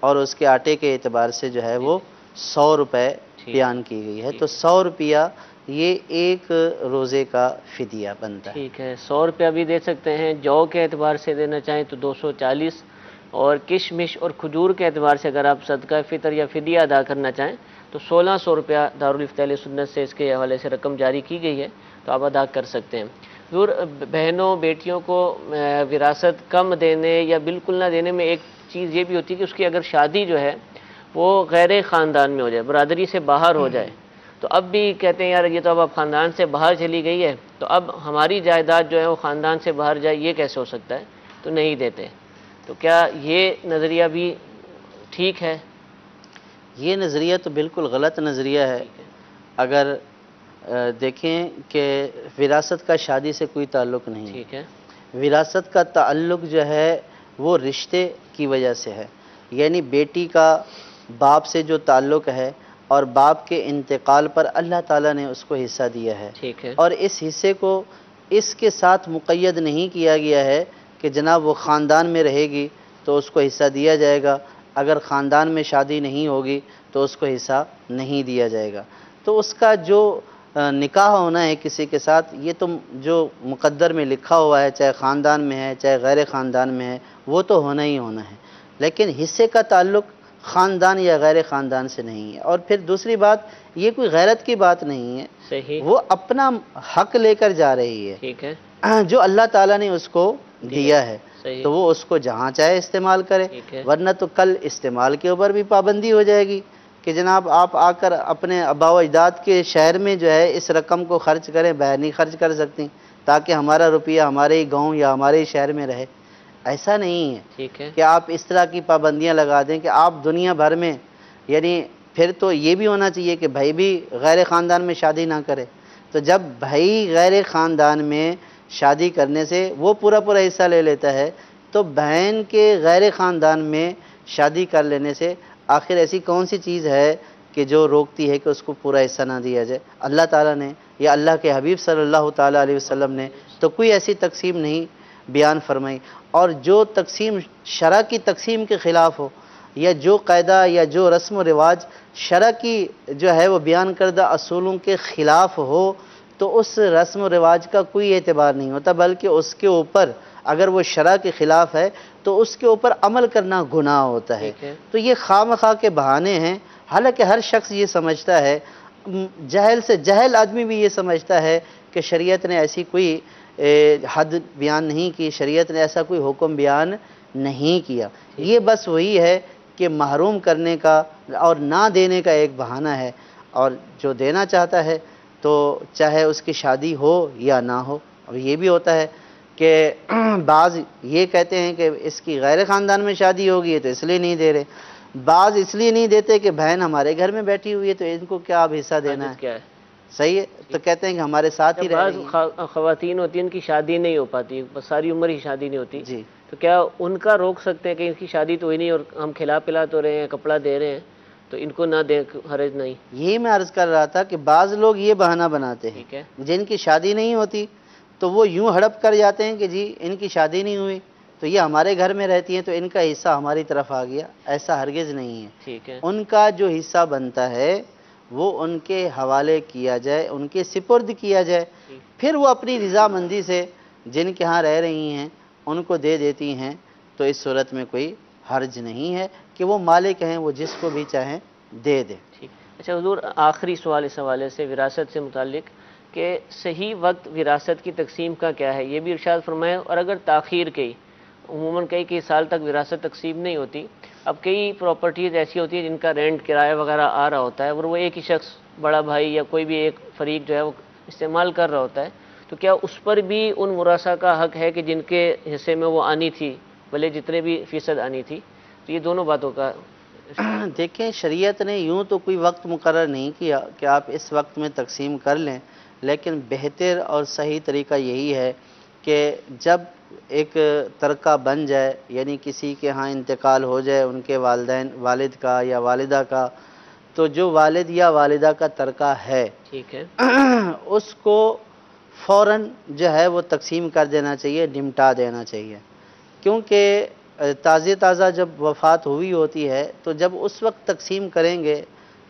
S1: اور اس کے آٹے کے اعتبار سے جو ہے وہ 100 روپے بیان کی گئی ہے. تو 100 روپیہ یہ ایک روزے کا فدیہ بنتا ہے.
S2: ٹھیک ہے. 100 روپیہ بھی دے سکتے ہیں. جو کے اعتبار سے دینا چاہیں تو 240، اور کشمش اور کھجور کے اعتبار سے اگر آپ صدقہ فطر یا فدیہ ادا کرنا چاہیں تو 1600 روپیہ دارالافتاء اہل سنت سے اس کے حوالے سے رقم جاری کی گئی ہے، تو آپ ادا کر سکتے ہیں. حضور، بہنوں بیٹیوں کو وراثت کم دینے یا بالکل نہ دینے میں ایک چیز یہ بھی ہوتی ہے کہ اس کی اگر شادی جو ہے وہ غیر خاندان میں ہو جائے، برادری سے باہر ہو جائے، تو اب بھی کہتے ہیں یار یہ تو اب خاندان سے باہر چلی گئی ہے، تو اب ہماری جائیداد جو ہے وہ خاندان سے باہر جائے، یہ کیسے ہو سکتا ہے؟ تو نہیں دیتے. تو کیا یہ نظریہ بھی ٹھیک ہے؟
S1: یہ نظریہ تو بالکل غلط نظریہ ہے. اگر دیکھیں کہ وراثت کا شادی سے کوئی تعلق نہیں.
S2: ٹھیک ہے.
S1: وراثت کا تعلق جو ہے وہ رشتے کی وجہ سے ہے، یعنی بیٹی کا باپ سے جو تعلق ہے، اور باپ کے انتقال پر اللہ تعالیٰ نے اس کو حصہ دیا ہے.
S2: ٹھیک ہے.
S1: اور اس حصے کو اس کے ساتھ مقید نہیں کیا گیا ہے کہ جناب وہ خاندان میں رہے گی تو اس کو حصہ دیا جائے گا، اگر خاندان میں شادی نہیں ہوگی تو اس کو حصہ نہیں دیا جائے گا. تو اس کا جو نکاح ہونا ہے کسی کے ساتھ، یہ تو جو مقدر میں لکھا ہوا ہے، چاہے خاندان میں ہے چاہے غیر خاندان میں ہے، وہ تو ہونا ہی ہونا ہے. لیکن حصے کا تعلق خاندان یا غیر خاندان سے نہیں ہے. اور پھر دوسری بات، یہ کوئی غیرت کی بات نہیں ہے،
S2: صحیح.
S1: وہ اپنا حق لے کر جا رہی ہے.
S2: ٹھیک ہے.
S1: جو اللہ تعالیٰ نے اس کو دیا ہے،
S2: صحیح.
S1: تو وہ اس کو جہاں چاہے استعمال کرے.
S2: ٹھیک ہے.
S1: ورنہ تو کل استعمال کے اوپر بھی پابندی ہو جائے گی کہ جناب آپ آ کر اپنے آباء و اجداد کے شہر میں جو ہے اس رقم کو خرچ کریں، باہر نہیں خرچ کر سکتی، تاکہ ہمارا روپیہ ہمارے ہی گاؤں یا ہمارے ہی شہر میں رہے. ایسا نہیں ہے.
S2: ٹھیک ہے.
S1: کہ آپ اس طرح کی پابندیاں لگا دیں کہ آپ دنیا بھر میں، یعنی پھر تو یہ بھی ہونا چاہیے کہ بھائی بھی غیر خاندان میں شادی نہ کرے. تو جب بھائی غیر خاندان میں شادی کرنے سے وہ پورا حصہ لے لیتا ہے، تو بہن کے غیر خاندان میں شادی کر لینے سے آخر ایسی کون سی چیز ہے کہ جو روکتی ہے کہ اس کو پورا حصہ نہ دیا جائے؟ اللہ تعالیٰ نے یا اللہ کے حبیب صلی اللہ تعالیٰ علیہ وسلم نے تو کوئی ایسی تقسیم نہیں بیان فرمائی. اور جو تقسیم شرع کی تقسیم کے خلاف ہو، یا جو قاعدہ یا جو رسم و رواج شرع کی جو ہے وہ بیان کردہ اصولوں کے خلاف ہو، تو اس رسم و رواج کا کوئی اعتبار نہیں ہوتا، بلکہ اس کے اوپر اگر وہ شرع کے خلاف ہے تو اس کے اوپر عمل کرنا گناہ ہوتا ہے. تو یہ خواہ مخواہ کے بہانے ہیں. حالانکہ ہر شخص یہ سمجھتا ہے، جہل سے جہل آدمی بھی یہ سمجھتا ہے کہ شریعت نے ایسی کوئی حد بیان نہیں کی، شریعت نے ایسا کوئی حکم بیان نہیں کیا. یہ بس وہی ہے کہ محروم کرنے کا اور نہ دینے کا ایک بہانہ ہے. اور جو دینا چاہتا ہے تو چاہے اس کی شادی ہو یا نہ ہو. اور یہ بھی ہوتا ہے کہ بعض یہ کہتے ہیں کہ اس کی غیر خاندان میں شادی ہوگی تو اس لیے نہیں دے رہے، بعض اس لیے نہیں دیتے کہ بہن ہمارے گھر میں بیٹھی ہوئی ہے تو ان کو کیا اب حصہ دینا ہے.
S2: کیا ہے؟
S1: صحیح ہے. تو کہتے ہیں کہ ہمارے ساتھ ہی رہ
S2: بعض
S1: رہی ہیں.
S2: خواتین ہوتی ہیں ان کی شادی نہیں ہو پاتی، بس ساری عمر ہی شادی نہیں ہوتی.
S1: جی.
S2: تو کیا ان کا روک سکتے ہیں کہ ان کی شادی تو ہوئی نہیں اور ہم کھلا پلا تو رہے ہیں، کپڑا دے رہے ہیں، تو ان کو نہ دیں، حرج نہیں؟
S1: یہی میں عرض کر رہا تھا کہ بعض لوگ یہ بہانہ بناتے ہیں.
S2: ٹھیک ہے.
S1: جن کی شادی نہیں ہوتی تو وہ یوں ہڑپ کر جاتے ہیں کہ جی ان کی شادی نہیں ہوئی تو یہ ہمارے گھر میں رہتی ہیں تو ان کا حصہ ہماری طرف آ گیا. ایسا ہرگز نہیں ہے.
S2: ٹھیک ہے.
S1: ان کا جو حصہ بنتا ہے وہ ان کے حوالے کیا جائے، ان کے سپرد کیا جائے، پھر وہ اپنی رضامندی سے جن کے ہاں رہ رہی ہیں ان کو دے دیتی ہیں. تو اس صورت میں کوئی حرج نہیں ہے کہ وہ مالک ہیں، وہ جس کو بھی چاہیں دے دیں.
S2: ٹھیک. اچھا حضور، آخری سوال اس حوالے سے وراثت سے متعلق کہ صحیح وقت وراثت کی تقسیم کا کیا ہے، یہ بھی ارشاد فرمائے، اور اگر تاخیر کی، عموماً کئی سال تک وراثت تقسیم نہیں ہوتی، اب کئی پراپرٹیز ایسی ہوتی ہیں جن کا رینٹ کرایہ وغیرہ آ رہا ہوتا ہے اور وہ ایک ہی شخص، بڑا بھائی یا کوئی بھی ایک فریق جو ہے وہ استعمال کر رہا ہوتا ہے، تو کیا اس پر بھی ان ورثاء کا حق ہے کہ جن کے حصے میں وہ آنی تھی، بھلے جتنے بھی فیصد آنی تھی؟ تو یہ دونوں باتوں کا
S1: دیکھیں، شریعت نے یوں تو کوئی وقت مقرر نہیں کیا کہ آپ اس وقت میں تقسیم کر لیں، لیکن بہتر اور صحیح طریقہ یہی ہے کہ جب ایک ترکہ بن جائے، یعنی کسی کے ہاں انتقال ہو جائے، ان کے والدین، والد کا یا والدہ کا، تو جو والد یا والدہ کا ترکہ ہے
S2: ٹھیک ہے،
S1: اس کو فوراً جو ہے وہ تقسیم کر دینا چاہیے، نمٹا دینا چاہیے، کیونکہ تازہ جب وفات ہوئی ہوتی ہے تو جب اس وقت تقسیم کریں گے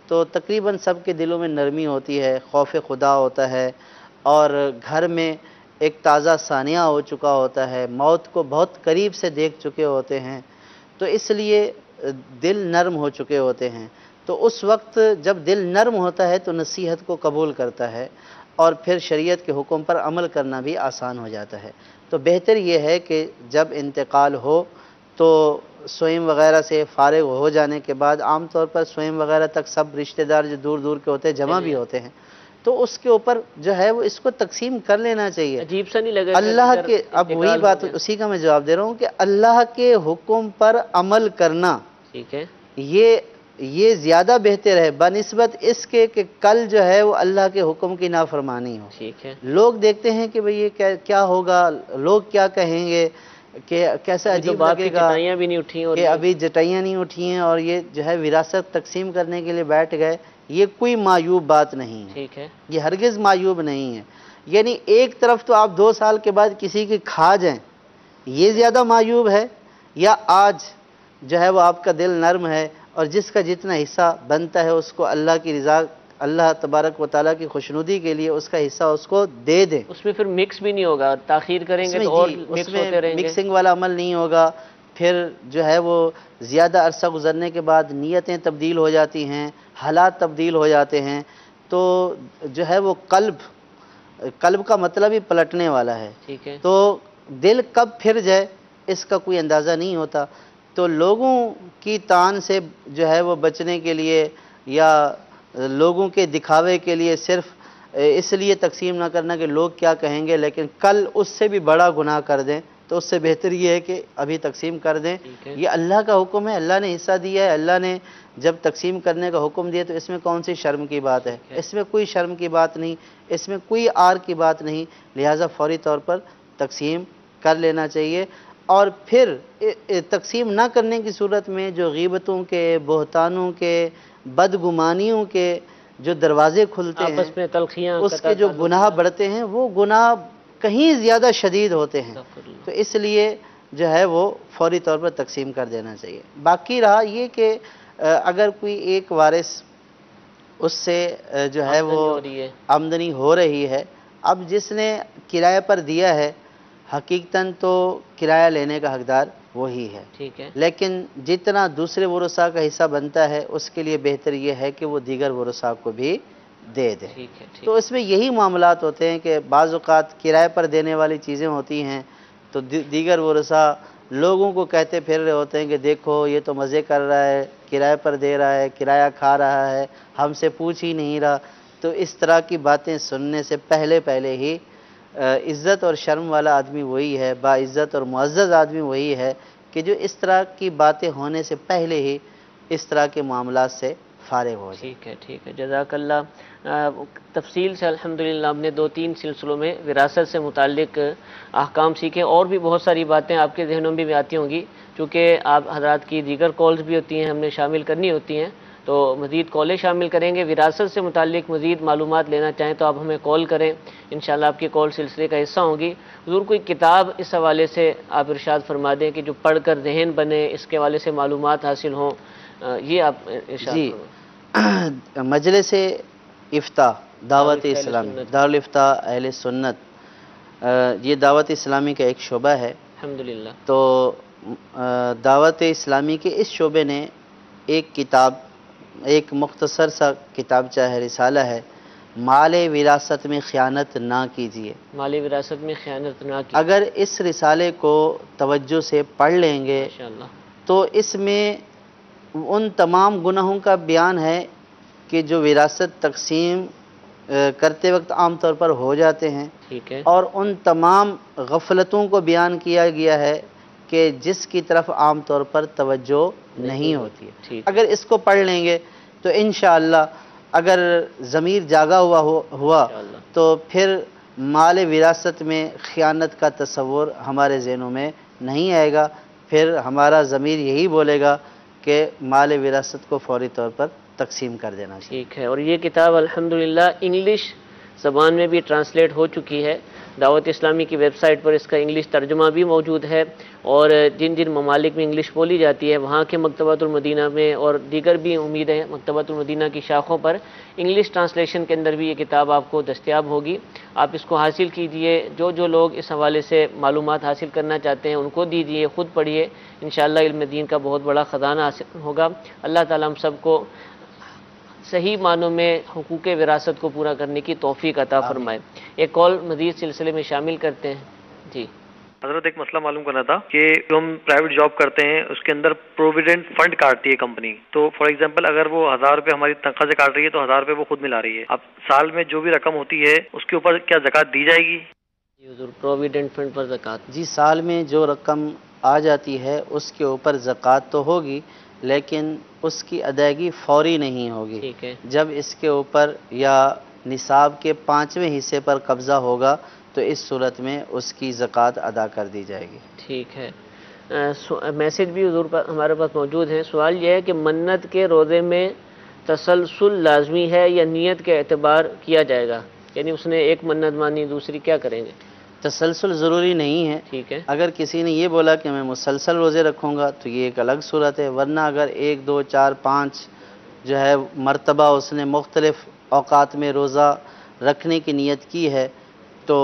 S1: تو تقریباً سب کے دلوں میں نرمی ہوتی ہے، خوف خدا ہوتا ہے، اور گھر میں ایک تازہ ثانیہ ہو چکا ہوتا ہے، موت کو بہت قریب سے دیکھ چکے ہوتے ہیں، تو اس لیے دل نرم ہو چکے ہوتے ہیں، تو اس وقت جب دل نرم ہوتا ہے تو نصیحت کو قبول کرتا ہے، اور پھر شریعت کے حکم پر عمل کرنا بھی آسان ہو جاتا ہے۔ تو بہتر یہ ہے کہ جب انتقال ہو تو سوئم وغیرہ سے فارغ ہو جانے کے بعد، عام طور پر سوئم وغیرہ تک سب رشتہ دار جو دور دور کے ہوتے ہیں جمع بھی ہوتے ہیں، تو اس کے اوپر جو ہے وہ اس کو تقسیم کر لینا چاہیے۔
S2: عجیب سا نہیں لگا
S1: اللہ کے، اب وہی بات، اسی کا میں جواب دے رہا ہوں کہ اللہ کے حکم پر عمل کرنا
S2: ٹھیک ہے،
S1: یہ زیادہ بہتر ہے بنسبت اس کے کہ کل جو ہے وہ اللہ کے حکم کی نافرمانی ہو۔
S2: ٹھیک ہے،
S1: لوگ دیکھتے ہیں کہ بھئی یہ کیا ہوگا، لوگ کیا کہیں گے، کہ کیسا عجیب لگے گا
S2: جٹائیاں بھی نہیں اٹھی اور
S1: کہ ابھی جٹائیاں نہیں اٹھی ہیں اور یہ جو ہے وراثت تقسیم کرنے کے لیے بیٹھ گئے، یہ کوئی معیوب بات نہیں ہے،
S2: ٹھیک ہے،
S1: یہ ہرگز معیوب نہیں ہے۔ یعنی ایک طرف تو آپ 2 سال کے بعد کسی کی کھا جائیں، یہ زیادہ معیوب ہے، یا آج جو ہے وہ آپ کا دل نرم ہے اور جس کا جتنا حصہ بنتا ہے اس کو اللہ کی رضا، اللہ تبارک و تعالیٰ کی خوشنودی کے لیے اس کا حصہ اس کو دے دیں۔
S2: اس میں پھر مکس بھی نہیں ہوگا، تاخیر کریں گے تو اور مکس ہوتے رہیں گے،
S1: مکسنگ والا عمل نہیں ہوگا، پھر جو ہے وہ زیادہ عرصہ گزرنے کے بعد نیتیں تبدیل ہو جاتی ہیں، حالات تبدیل ہو جاتے ہیں، تو جو ہے وہ قلب کا مطلب ہی پلٹنے والا ہے،
S2: ٹھیک ہے،
S1: تو دل کب پھر جائے اس کا کوئی اندازہ نہیں ہوتا۔ تو لوگوں کی تان سے جو ہے وہ بچنے کے لیے یا لوگوں کے دکھاوے کے لیے صرف اس لیے تقسیم نہ کرنا کہ لوگ کیا کہیں گے، لیکن کل اس سے بھی بڑا گناہ کر دیں، تو اس سے بہتر یہ ہے کہ ابھی تقسیم کر دیں۔ یہ اللہ کا حکم ہے، اللہ نے حصہ دیا ہے، اللہ نے جب تقسیم کرنے کا حکم دیا تو اس میں کون سی شرم کی بات ہے؟ اس میں کوئی شرم کی بات نہیں، اس میں کوئی عار کی بات نہیں، لہٰذا فوری طور پر تقسیم کر لینا چاہیے۔ اور پھر تقسیم نہ کرنے کی صورت میں جو غیبتوں کے، بہتانوں کے، بدگمانیوں کے جو دروازے کھلتے ہیں،
S2: آپس میں تلخیاں،
S1: اس کے جو گناہ بڑھتے ہیں، وہ گناہ کہیں زیادہ شدید ہوتے ہیں، تو اس لیے جو ہے وہ فوری طور پر تقسیم کر دینا چاہیے۔ باقی رہا یہ کہ اگر کوئی ایک وارث اس سے جو ہے وہ آمدنی ہو رہی ہے، اب جس نے کرایہ پر دیا ہے حقیقتاً تو کرایہ لینے کا حقدار وہی ہے،
S2: ٹھیک ہے،
S1: لیکن جتنا دوسرے ورثاء کا حصہ بنتا ہے اس کے لیے بہتر یہ ہے کہ وہ دیگر ورثاء کو بھی دے دے۔ تو اس میں یہی معاملات ہوتے ہیں کہ بعض اوقات کرایہ پر دینے والی چیزیں ہوتی ہیں تو دیگر ورثاء لوگوں کو کہتے پھر رہے ہوتے ہیں کہ دیکھو یہ تو مزے کر رہا ہے، کرایہ پر دے رہا ہے، کرایہ کھا رہا ہے، ہم سے پوچھ ہی نہیں رہا۔ تو اس طرح کی باتیں سننے سے پہلے ہی عزت اور شرم والا آدمی وہی ہے، باعزت اور معزز آدمی وہی ہے کہ جو اس طرح کی باتیں ہونے سے پہلے ہی اس طرح کے معاملات سے فارغ ہو جائے۔
S2: ٹھیک ہے، جزاک اللہ۔ تفصیل سے الحمدللہ ہم نے 2-3 سلسلوں میں وراثت سے متعلق احکام سیکھے، اور بھی بہت ساری باتیں آپ کے ذہنوں میں بھی آتی ہوں گی، چونکہ آپ حضرات کی دیگر کالز بھی ہوتی ہیں، ہم نے شامل کرنی ہوتی ہیں، تو مزید کالیں شامل کریں گے۔ وراثت سے متعلق مزید معلومات لینا چاہیں تو آپ ہمیں کال کریں، انشاءاللہ آپ کی کال سلسلے کا حصہ ہوں گی۔ حضور کوئی کتاب اس حوالے سے آپ ارشاد فرما دیں کہ جو پڑھ کر ذہن بنے، اس کے حوالے سے معلومات حاصل ہوں، یہ آپ ارشاد فرمائیں۔
S1: مجلس افتاء دعوت اسلامی، دارالافتاء اہل سنت، یہ دعوت اسلامی کا ایک شعبہ ہے
S2: الحمدللہ۔
S1: تو دعوت اسلامی کے اس شعبے نے ایک کتاب ایک مختصر سا کتابچہ ہے، رسالہ ہے، مال وراثت میں خیانت نہ کیجیے۔
S2: مالی وراثت میں خیانت نہ کی۔
S1: اگر اس رسالے کو توجہ سے پڑھ لیں گے
S2: ماشاءاللہ۔
S1: تو اس میں ان تمام گناہوں کا بیان ہے کہ جو وراثت تقسیم کرتے وقت عام طور پر ہو جاتے ہیں،
S2: ٹھیک ہے،
S1: اور ان تمام غفلتوں کو بیان کیا گیا ہے کہ جس کی طرف عام طور پر توجہ نہیں ہوتی ہے۔
S2: ٹھیک،
S1: اگر اس کو پڑھ لیں گے تو انشاءاللہ اگر ضمیر جاگا ہوا
S2: انشاءاللہ۔
S1: تو پھر مال وراثت میں خیانت کا تصور ہمارے ذہنوں میں نہیں آئے گا، پھر ہمارا ضمیر یہی بولے گا کہ مال وراثت کو فوری طور پر تقسیم کر دینا چاہیے۔
S2: ٹھیک ہے، اور یہ کتاب الحمدللہ انگلش زبان میں بھی ٹرانسلیٹ ہو چکی ہے۔ دعوت اسلامی کی ویب سائٹ پر اس کا انگلش ترجمہ بھی موجود ہے، اور جن جن ممالک میں انگلش بولی جاتی ہے وہاں کے مکتبۃ المدینہ میں اور دیگر بھی امید ہے مکتبۃ المدینہ کی شاخوں پر انگلش ٹرانسلیشن کے اندر بھی یہ کتاب آپ کو دستیاب ہوگی۔ آپ اس کو حاصل کیجئے، جو لوگ اس حوالے سے معلومات حاصل کرنا چاہتے ہیں ان کو دیجئے، خود پڑھیے، انشاءاللہ علم دین کا بہت بڑا خزانہ حاصل ہوگا۔ اللہ تعالیٰ ہم سب کو صحیح معنوں میں حقوق وراثت کو پورا کرنے کی توفیق عطا فرمائے۔ ایک کال مزید سلسلے میں شامل کرتے ہیں۔ جی
S5: حضرت، ایک مسئلہ معلوم کرنا تھا کہ جو ہم پرائیویٹ جاب کرتے ہیں اس کے اندر پروویڈنٹ فنڈ کاٹتی ہے کمپنی، تو فار ایگزامپل اگر وہ 1000 روپے ہماری تنخواہ سے کاٹ رہی ہے تو 1000 روپے وہ خود ملا رہی ہے، اب سال میں جو بھی رقم ہوتی ہے اس کے اوپر کیا زکوٰۃ دی جائے گی؟
S2: جی حضور، پروویڈنٹ فنڈ پر زکوٰۃ۔
S1: جی، سال میں جو رقم آ جاتی ہے اس کے اوپر زکوٰۃ تو ہوگی، لیکن اس کی ادائیگی فوری نہیں ہوگی۔
S2: ٹھیک ہے،
S1: جب اس کے اوپر یا نصاب کے 5ویں حصے پر قبضہ ہوگا تو اس صورت میں اس کی زکوٰۃ ادا کر دی جائے گی۔
S2: ٹھیک ہے۔ میسج بھی حضور ہمارے پاس موجود ہے۔ سوال یہ ہے کہ منت کے روزے میں تسلسل لازمی ہے یا نیت کے اعتبار کیا جائے گا؟ یعنی اس نے ایک منت مانی، دوسری کیا کریں گے؟
S1: تسلسل ضروری نہیں ہے۔
S2: ٹھیک ہے،
S1: اگر کسی نے یہ بولا کہ میں مسلسل روزے رکھوں گا تو یہ ایک الگ صورت ہے، ورنہ اگر 1 2 4 5 جو ہے مرتبہ اس نے مختلف اوقات میں روزہ رکھنے کی نیت کی ہے تو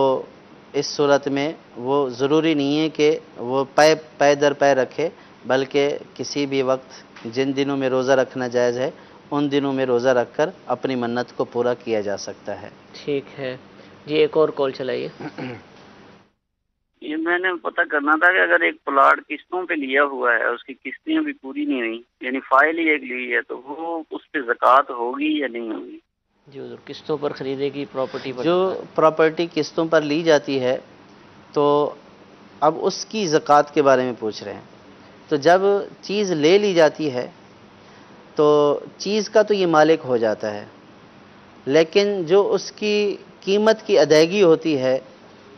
S1: اس صورت میں وہ ضروری نہیں ہے کہ وہ پے در پے رکھے، بلکہ کسی بھی وقت جن دنوں میں روزہ رکھنا جائز ہے ان دنوں میں روزہ رکھ کر اپنی منت کو پورا کیا جا سکتا ہے۔
S2: ٹھیک ہے جی، ایک اور کال چلائیے۔
S3: یہ میں نے پتہ کرنا تھا کہ اگر ایک پلاٹ قسطوں پہ لیا ہوا ہے، اس کی قسطیں ابھی پوری نہیں ہوئی، یعنی فائل ہی ایک لی ہے، تو وہ اس پہ زکوٰۃ ہوگی یا نہیں ہوگی؟
S2: جی حضور، قسطوں پر خریدے گی پراپرٹی پر؟
S1: جو پراپرٹی قسطوں پر لی جاتی ہے تو اب اس کی زکوٰۃ کے بارے میں پوچھ رہے ہیں، تو جب چیز لے لی جاتی ہے تو چیز کا تو یہ مالک ہو جاتا ہے، لیکن جو اس کی قیمت کی ادائیگی ہوتی ہے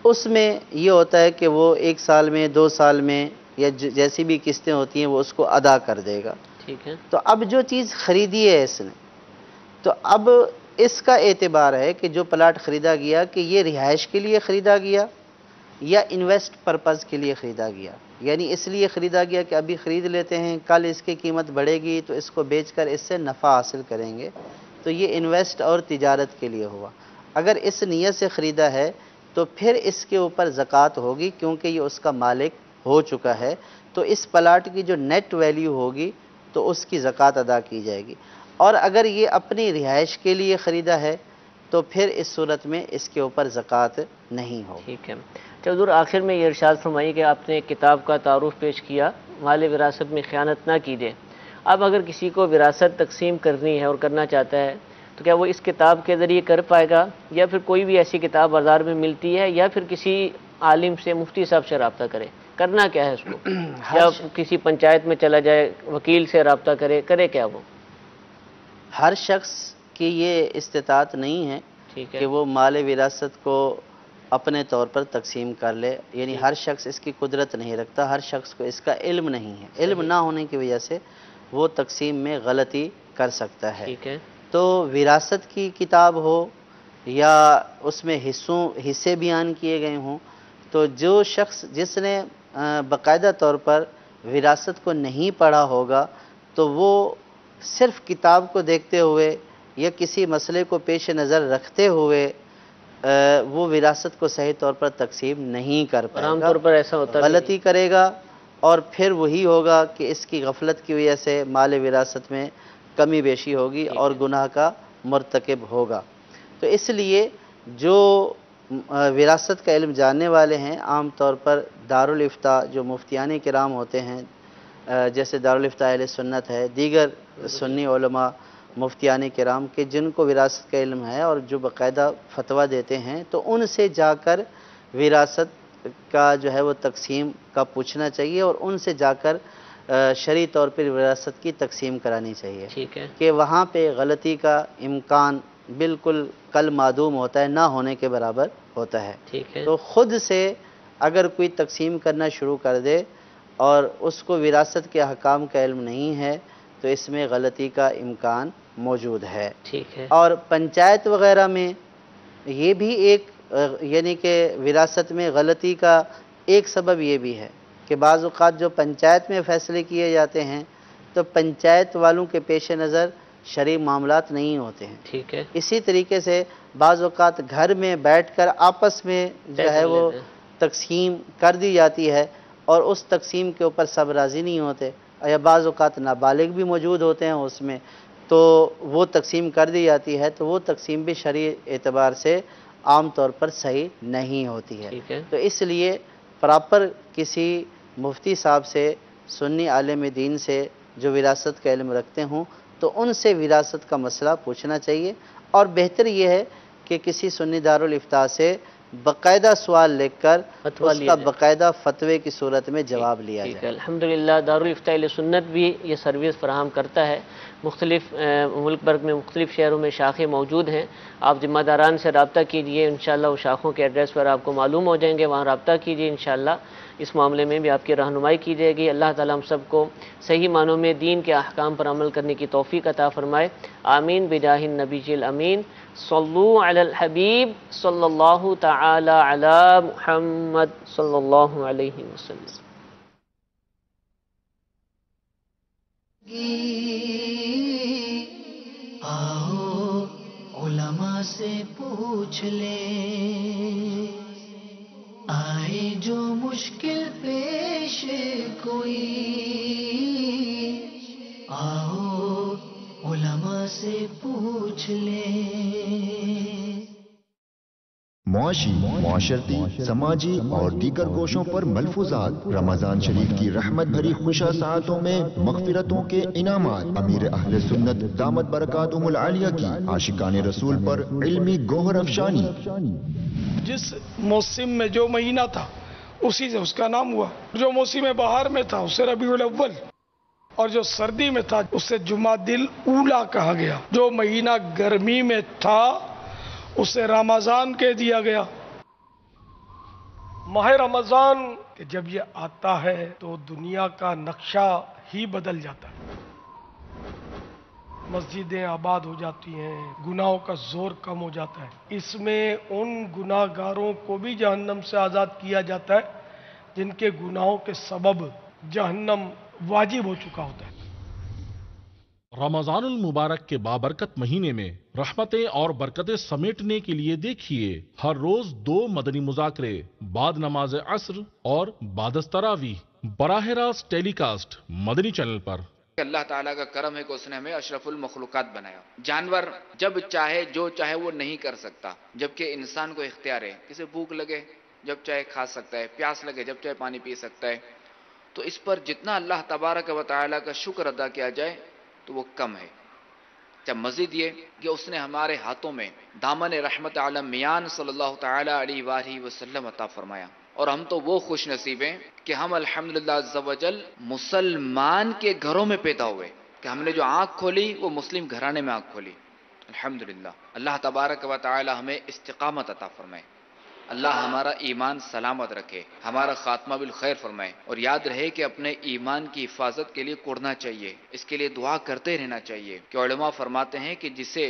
S1: اس میں یہ ہوتا ہے کہ وہ 1 سال میں 2 سال میں یا جیسی بھی قسطیں ہوتی ہیں وہ اس کو ادا کر دے گا۔
S2: ٹھیک ہے،
S1: تو اب جو چیز خریدی ہے اس نے، تو اب اس کا اعتبار ہے کہ جو پلاٹ خریدا گیا کہ یہ رہائش کے لیے خریدا گیا یا انویسٹ پرپز کے لیے خریدا گیا، یعنی اس لیے خریدا گیا کہ ابھی خرید لیتے ہیں، کل اس کی قیمت بڑھے گی تو اس کو بیچ کر اس سے نفع حاصل کریں گے، تو یہ انویسٹ اور تجارت کے لیے ہوا۔ اگر اس نیت سے خریدا ہے تو پھر اس کے اوپر زکوٰۃ ہوگی کیونکہ یہ اس کا مالک ہو چکا ہے، تو اس پلاٹ کی جو نیٹ ویلیو ہوگی تو اس کی زکوٰۃ ادا کی جائے گی۔ اور اگر یہ اپنی رہائش کے لیے خریدا ہے تو پھر اس صورت میں اس کے اوپر زکوٰۃ نہیں ہوگی۔
S2: ٹھیک ہے۔ حضور، آخر میں یہ ارشاد فرمائیے کہ آپ نے ایک کتاب کا تعارف پیش کیا، مال وراثت میں خیانت نہ کیجیے۔ اب اگر کسی کو وراثت تقسیم کرنی ہے اور کرنا چاہتا ہے تو کیا وہ اس کتاب کے ذریعے کر پائے گا، یا پھر کوئی بھی ایسی کتاب بازار میں ملتی ہے، یا پھر کسی عالم سے، مفتی صاحب سے رابطہ کرے؟ کرنا کیا ہے اس کو؟ یا کسی پنچایت میں چلا جائے، وکیل سے رابطہ کرے کیا وہ؟
S1: ہر شخص کی یہ استطاعت نہیں ہے
S2: ٹھیک ہے،
S1: کہ وہ مال وراثت کو اپنے طور پر تقسیم کر لے، یعنی ہر شخص اس کی قدرت نہیں رکھتا، ہر شخص کو اس کا علم نہیں ہے، علم نہ ہونے کی وجہ سے وہ تقسیم میں غلطی کر سکتا ہے۔
S2: ٹھیک ہے،
S1: تو وراثت کی کتاب ہو یا اس میں حصے بیان کیے گئے ہوں، تو جو شخص جس نے باقاعدہ طور پر وراثت کو نہیں پڑھا ہوگا تو وہ صرف کتاب کو دیکھتے ہوئے یا کسی مسئلے کو پیش نظر رکھتے ہوئے وہ وراثت کو صحیح طور پر تقسیم نہیں کر پائے
S2: عام
S1: گا،
S2: طور پر ایسا ہوتا ہے،
S1: غلطی کرے گا، اور پھر وہی ہوگا کہ اس کی غفلت کی وجہ سے مال وراثت میں کمی بیشی ہوگی اور گناہ کا مرتکب ہوگا۔ تو اس لیے جو وراثت کا علم جاننے والے ہیں عام طور پر دارالافتاء جو مفتیان کرام ہوتے ہیں، جیسے دارالافتاء اہل سنت ہے، دیگر سنی علماء مفتیان کرام کے جن کو وراثت کا علم ہے اور جو باقاعدہ فتویٰ دیتے ہیں، تو ان سے جا کر وراثت کا جو ہے وہ تقسیم کا پوچھنا چاہیے اور ان سے جا کر شرعی طور پر وراثت کی تقسیم کرانی چاہیے،
S2: ٹھیک ہے،
S1: کہ وہاں پہ غلطی کا امکان بالکل کل معدوم ہوتا ہے، نہ ہونے کے برابر ہوتا ہے۔
S2: ٹھیک ہے،
S1: تو خود سے اگر کوئی تقسیم کرنا شروع کر دے اور اس کو وراثت کے احکام کا علم نہیں ہے تو اس میں غلطی کا امکان موجود ہے۔
S2: ٹھیک ہے،
S1: اور پنچایت وغیرہ میں یہ بھی ایک یعنی کہ وراثت میں غلطی کا ایک سبب یہ بھی ہے کہ بعض اوقات جو پنچایت میں فیصلے کیے جاتے ہیں تو پنچایت والوں کے پیش نظر شرعی معاملات نہیں ہوتے ہیں۔
S2: ٹھیک ہے،
S1: اسی طریقے سے بعض اوقات گھر میں بیٹھ کر آپس میں جو ہے وہ تقسیم کر دی جاتی ہے اور اس تقسیم کے اوپر سب راضی نہیں ہوتے، یا بعض اوقات نابالغ بھی موجود ہوتے ہیں اس میں، تو وہ تقسیم کر دی جاتی ہے، تو وہ تقسیم بھی شرعی اعتبار سے عام طور پر صحیح نہیں ہوتی ہے۔
S2: ٹھیک ہے،
S1: تو اس لیے پراپر کسی مفتی صاحب سے، سنی عالم دین سے جو وراثت کا علم رکھتے ہوں تو ان سے وراثت کا مسئلہ پوچھنا چاہیے، اور بہتر یہ ہے کہ کسی سنی دارالافتاء سے باقاعدہ سوال لکھ کر اس کا باقاعدہ فتوے کی صورت میں جواب لیا
S2: ٹھیک ہے۔
S1: جائے۔
S2: الحمدللہ دارالافتاء اہل سنت بھی یہ سروس فراہم کرتا ہے، مختلف ملک بھر میں مختلف شہروں میں شاخیں موجود ہیں۔ آپ ذمہ داران سے رابطہ کیجئے، انشاءاللہ وہ شاخوں کے ایڈریس پر آپ کو معلوم ہو جائیں گے، وہاں رابطہ کیجئے، انشاءاللہ اس معاملے میں بھی آپ کی رہنمائی کی جائے گی۔ اللہ تعالیٰ ہم سب کو صحیح معنوں میں دین کے احکام پر عمل کرنے کی توفیق عطا فرمائے، آمین بجاہ النبی الامین۔ صلو علی الحبیب صلی اللہ تعالی علی محمد صلی اللہ علیہ وسلم۔
S6: آؤ علماء سے پوچھ لیں، آئے جو مشکل پیش کوئی، آؤ علماء سے پوچھ لیں۔
S7: معاشی، معاشرتی، سماجی اور دیگر گوشوں پر ملفوظات، رمضان شریف کی رحمت بھری خوشا ساعتوں میں مغفرتوں کے انعامات، امیر اہل سنت دامت برکاتہم العالیہ کی عاشقان رسول پر علمی گوہر افشانی۔
S8: جس موسم میں جو مہینہ تھا اسی سے اس کا نام ہوا، جو موسم بہار میں تھا اسے ربیع الاول، اور جو سردی میں تھا اسے جمادی الاولیٰ کہا گیا، جو مہینہ گرمی میں تھا اسے رمضان کہہ دیا گیا۔ ماہ رمضان کہ جب یہ آتا ہے تو دنیا کا نقشہ ہی بدل جاتا ہے، مسجدیں آباد ہو جاتی ہیں، گناہوں کا زور کم ہو جاتا ہے، اس میں ان گناہ گاروں کو بھی جہنم سے آزاد کیا جاتا ہے جن کے گناہوں کے سبب جہنم واجب ہو چکا ہوتا ہے۔
S9: رمضان المبارک کے بابرکت مہینے میں رحمتیں اور برکتیں سمیٹنے کے لیے دیکھیے ہر روز 2 مدنی مذاکرے بعد نماز عصر اور بعد التراویح براہ راست ٹیلی کاسٹ مدنی چینل پر۔
S10: اللہ تعالیٰ کا کرم ہے کہ اس نے ہمیں اشرف المخلوقات بنایا۔ جانور جب چاہے جو چاہے وہ نہیں کر سکتا، جبکہ انسان کو اختیار ہے، کسی بھوک لگے جب چاہے کھا سکتا ہے، پیاس لگے جب چاہے پانی پی سکتا ہے۔ تو اس پر جتنا اللہ تبارک و تعالیٰ کا شکر ادا کیا جائے تو وہ کم ہے۔ جب مزید یہ کہ اس نے ہمارے ہاتھوں میں دامن رحمت عالم میان صلی اللہ تعالیٰ علیہ وآلہ وسلم عطا فرمایا، اور ہم تو وہ خوش نصیب ہیں کہ ہم الحمدللہ عز و جل مسلمان کے گھروں میں پیدا ہوئے، کہ ہم نے جو آنکھ کھولی وہ مسلم گھرانے میں آنکھ کھولی، الحمدللہ۔ اللہ تبارک و تعالی ہمیں استقامت عطا فرمائے، اللہ ہمارا ایمان سلامت رکھے، ہمارا خاتمہ بالخیر فرمائے، اور یاد رہے کہ اپنے ایمان کی حفاظت کے لیے قرنا چاہیے، اس کے لیے دعا کرتے رہنا چاہیے، کہ علماء فرماتے ہیں کہ جسے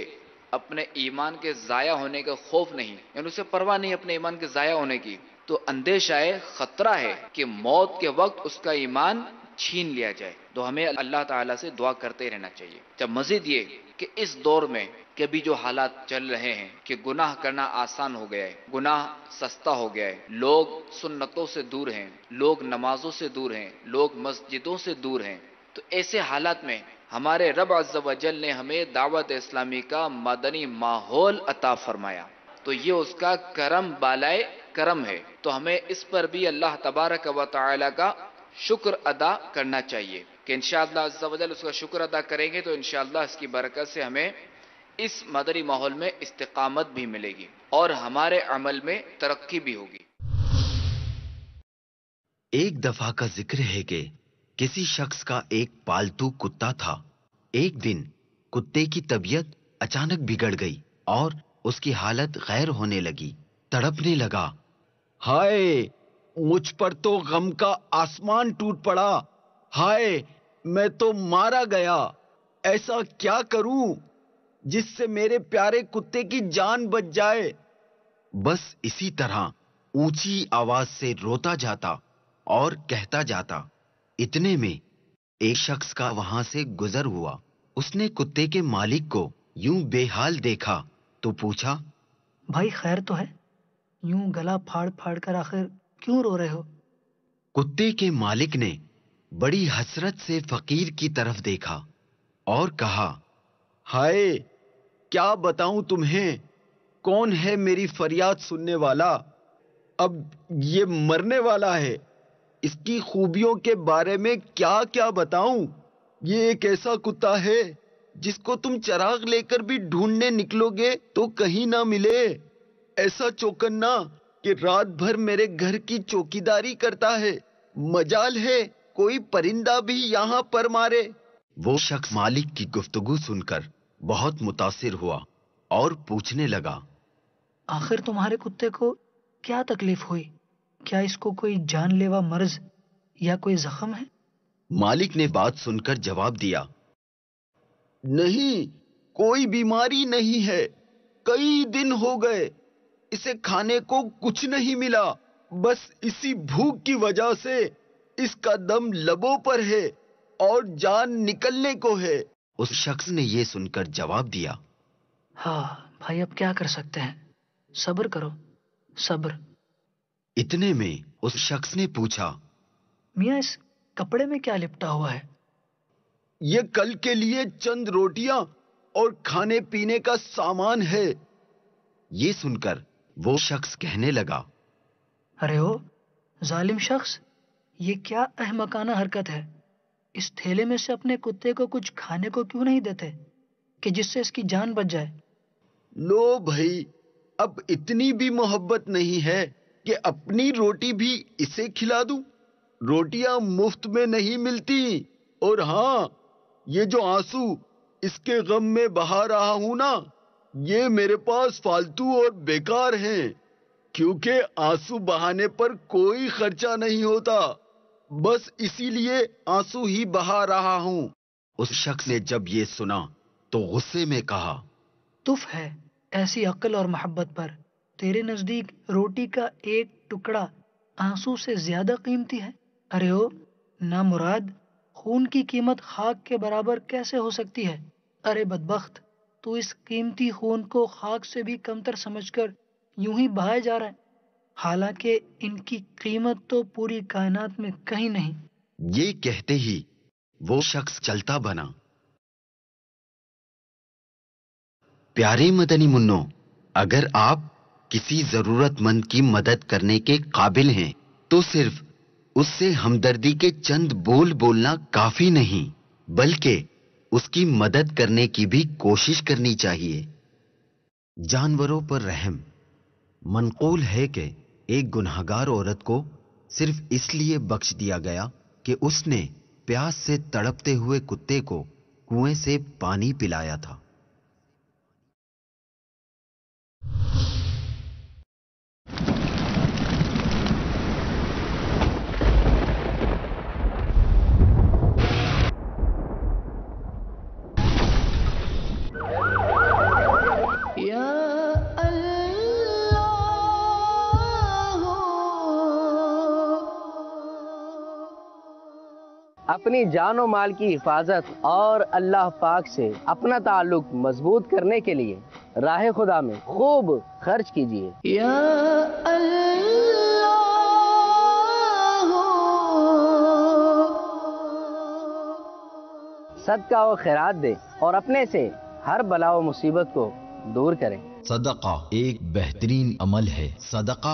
S10: اپنے ایمان کے ضائع ہونے کا خوف نہیں، یعنی اسے پرواہ نہیں اپنے ایمان کے ضائع ہونے کی، تو اندیشہ ہے، خطرہ ہے کہ موت کے وقت اس کا ایمان چھین لیا جائے، تو ہمیں اللہ تعالیٰ سے دعا کرتے رہنا چاہیے۔ جب مزید یہ کہ اس دور میں کہ ابھی جو حالات چل رہے ہیں کہ گناہ کرنا آسان ہو گیا ہے، گناہ سستا ہو گیا ہے، لوگ سنتوں سے دور ہیں، لوگ نمازوں سے دور ہیں، لوگ مسجدوں سے دور ہیں، تو ایسے حالات میں ہمارے رب عز و جل نے ہمیں دعوت اسلامی کا مدنی ماحول عطا فرمایا، تو یہ اس کا کرم بالائے کرم ہے، تو ہمیں اس پر بھی اللہ تبارک و تعالی کا شکر ادا کرنا چاہیے کہ انشاءاللہ عز و جل اس کا شکر ادا کریں گے تو انشاءاللہ اس کی برکت سے ہمیں اس مدنی ماحول میں استقامت بھی ملے گی اور ہمارے عمل میں ترقی بھی ہوگی۔
S11: ایک دفعہ کا ذکر ہے کہ کسی شخص کا ایک پالتو کتا تھا۔ ایک دن کتے کی طبیعت اچانک بگڑ گئی اور اس کی حالت غیر ہونے لگی، تڑپنے لگا۔ ہائے، مجھ پر تو غم کا آسمان ٹوٹ پڑا، ہائے میں تو مارا گیا، ایسا کیا کروں جس سے میرے پیارے کتے کی جان بچ جائے۔ بس اسی طرح اونچی آواز سے روتا جاتا اور کہتا جاتا۔ اتنے میں ایک شخص کا وہاں سے گزر ہوا۔ اس نے کتے کے مالک کو یوں بے حال دیکھا تو پوچھا،
S12: بھائی خیر تو ہے؟ یوں گلا پھاڑ پھاڑ کر آخر کیوں رو رہے ہو؟
S11: کتے کے مالک نے بڑی حسرت سے فقیر کی طرف دیکھا اور کہا، ہائے کیا بتاؤں تمہیں، کون ہے میری فریاد سننے والا؟ اب یہ مرنے والا ہے، اس کی خوبیوں کے بارے میں کیا کیا بتاؤں؟ یہ ایک ایسا کتا ہے جس کو تم چراغ لے کر بھی ڈھونڈنے نکلو گے تو کہیں نہ ملے، ایسا چوکنا کہ رات بھر میرے گھر کی چوکیداری کرتا ہے، مجال ہے کوئی پرندہ بھی یہاں پر مارے۔ وہ شخص مالک کی گفتگو سن کر بہت متاثر ہوا اور پوچھنے لگا،
S12: آخر تمہارے کتے کو کیا تکلیف ہوئی؟ کیا اس کو کوئی جان لیوا مرض یا کوئی زخم ہے؟
S11: مالک نے بات سن کر جواب دیا، نہیں، کوئی بیماری نہیں ہے، کئی دن ہو گئے اسے کھانے کو کچھ نہیں ملا، بس اسی بھوک کی وجہ سے اس کا دم لبوں پر ہے اور جان نکلنے کو ہے۔ اس شخص نے یہ سن کر جواب دیا،
S12: ہاں بھائی اب کیا کر سکتے ہیں، صبر کرو صبر۔
S11: اتنے میں اس شخص نے پوچھا،
S12: میاں اس کپڑے میں کیا لپٹا ہوا ہے؟
S11: یہ کل کے لیے چند روٹیاں اور کھانے پینے کا سامان ہے۔ یہ سن کر وہ شخص کہنے لگا،
S12: ارے او ظالم شخص، یہ کیا احمقانہ حرکت ہے، اس تھیلے میں سے اپنے کتے کو کچھ کھانے کو کیوں نہیں دیتے کہ جس سے اس کی جان بچ جائے؟
S11: لو بھائی، اب اتنی بھی محبت نہیں ہے کہ اپنی روٹی بھی اسے کھلا دوں؟ روٹیاں مفت میں نہیں ملتی، اور ہاں یہ جو آنسو اس کے غم میں بہا رہا ہوں نا، یہ میرے پاس فالتو اور بیکار ہیں، کیونکہ آنسو بہانے پر کوئی خرچہ نہیں ہوتا، بس اسی لیے آنسو ہی بہا رہا ہوں۔ اس شخص نے جب یہ سنا تو غصے میں کہا،
S12: تف ہے ایسی عقل اور محبت پر، تیرے نزدیک روٹی کا ایک ٹکڑا آنسو سے زیادہ قیمتی ہے؟ ارے او نامراد، خون کی قیمت خاک کے برابر کیسے ہو سکتی ہے؟ ارے بدبخت، تو اس قیمتی خون کو خاک سے بھی کمتر سمجھ کر یوں ہی بہائے جا رہا ہے، حالانکہ ان کی قیمت تو پوری کائنات میں کہیں نہیں۔
S11: یہ کہتے ہی وہ شخص چلتا بنا۔ پیارے مدنی منوں، اگر آپ کسی ضرورت مند کی مدد کرنے کے قابل ہیں تو صرف اس سے ہمدردی کے چند بول بولنا کافی نہیں، بلکہ اس کی مدد کرنے کی بھی کوشش کرنی چاہیے۔ جانوروں پر رحم۔ منقول ہے کہ ایک گنہگار عورت کو صرف اس لیے بخش دیا گیا کہ اس نے پیاس سے تڑپتے ہوئے کتے کو کنویں سے پانی پلایا تھا۔
S13: اپنی جان و مال کی حفاظت اور اللہ پاک سے اپنا تعلق مضبوط کرنے کے لیے راہ خدا میں خوب خرچ کیجیے۔
S6: یا
S13: صدقہ و خیرات دیں اور اپنے سے ہر بلا و مصیبت کو دور کریں۔
S11: صدقہ ایک بہترین عمل ہے۔ صدقہ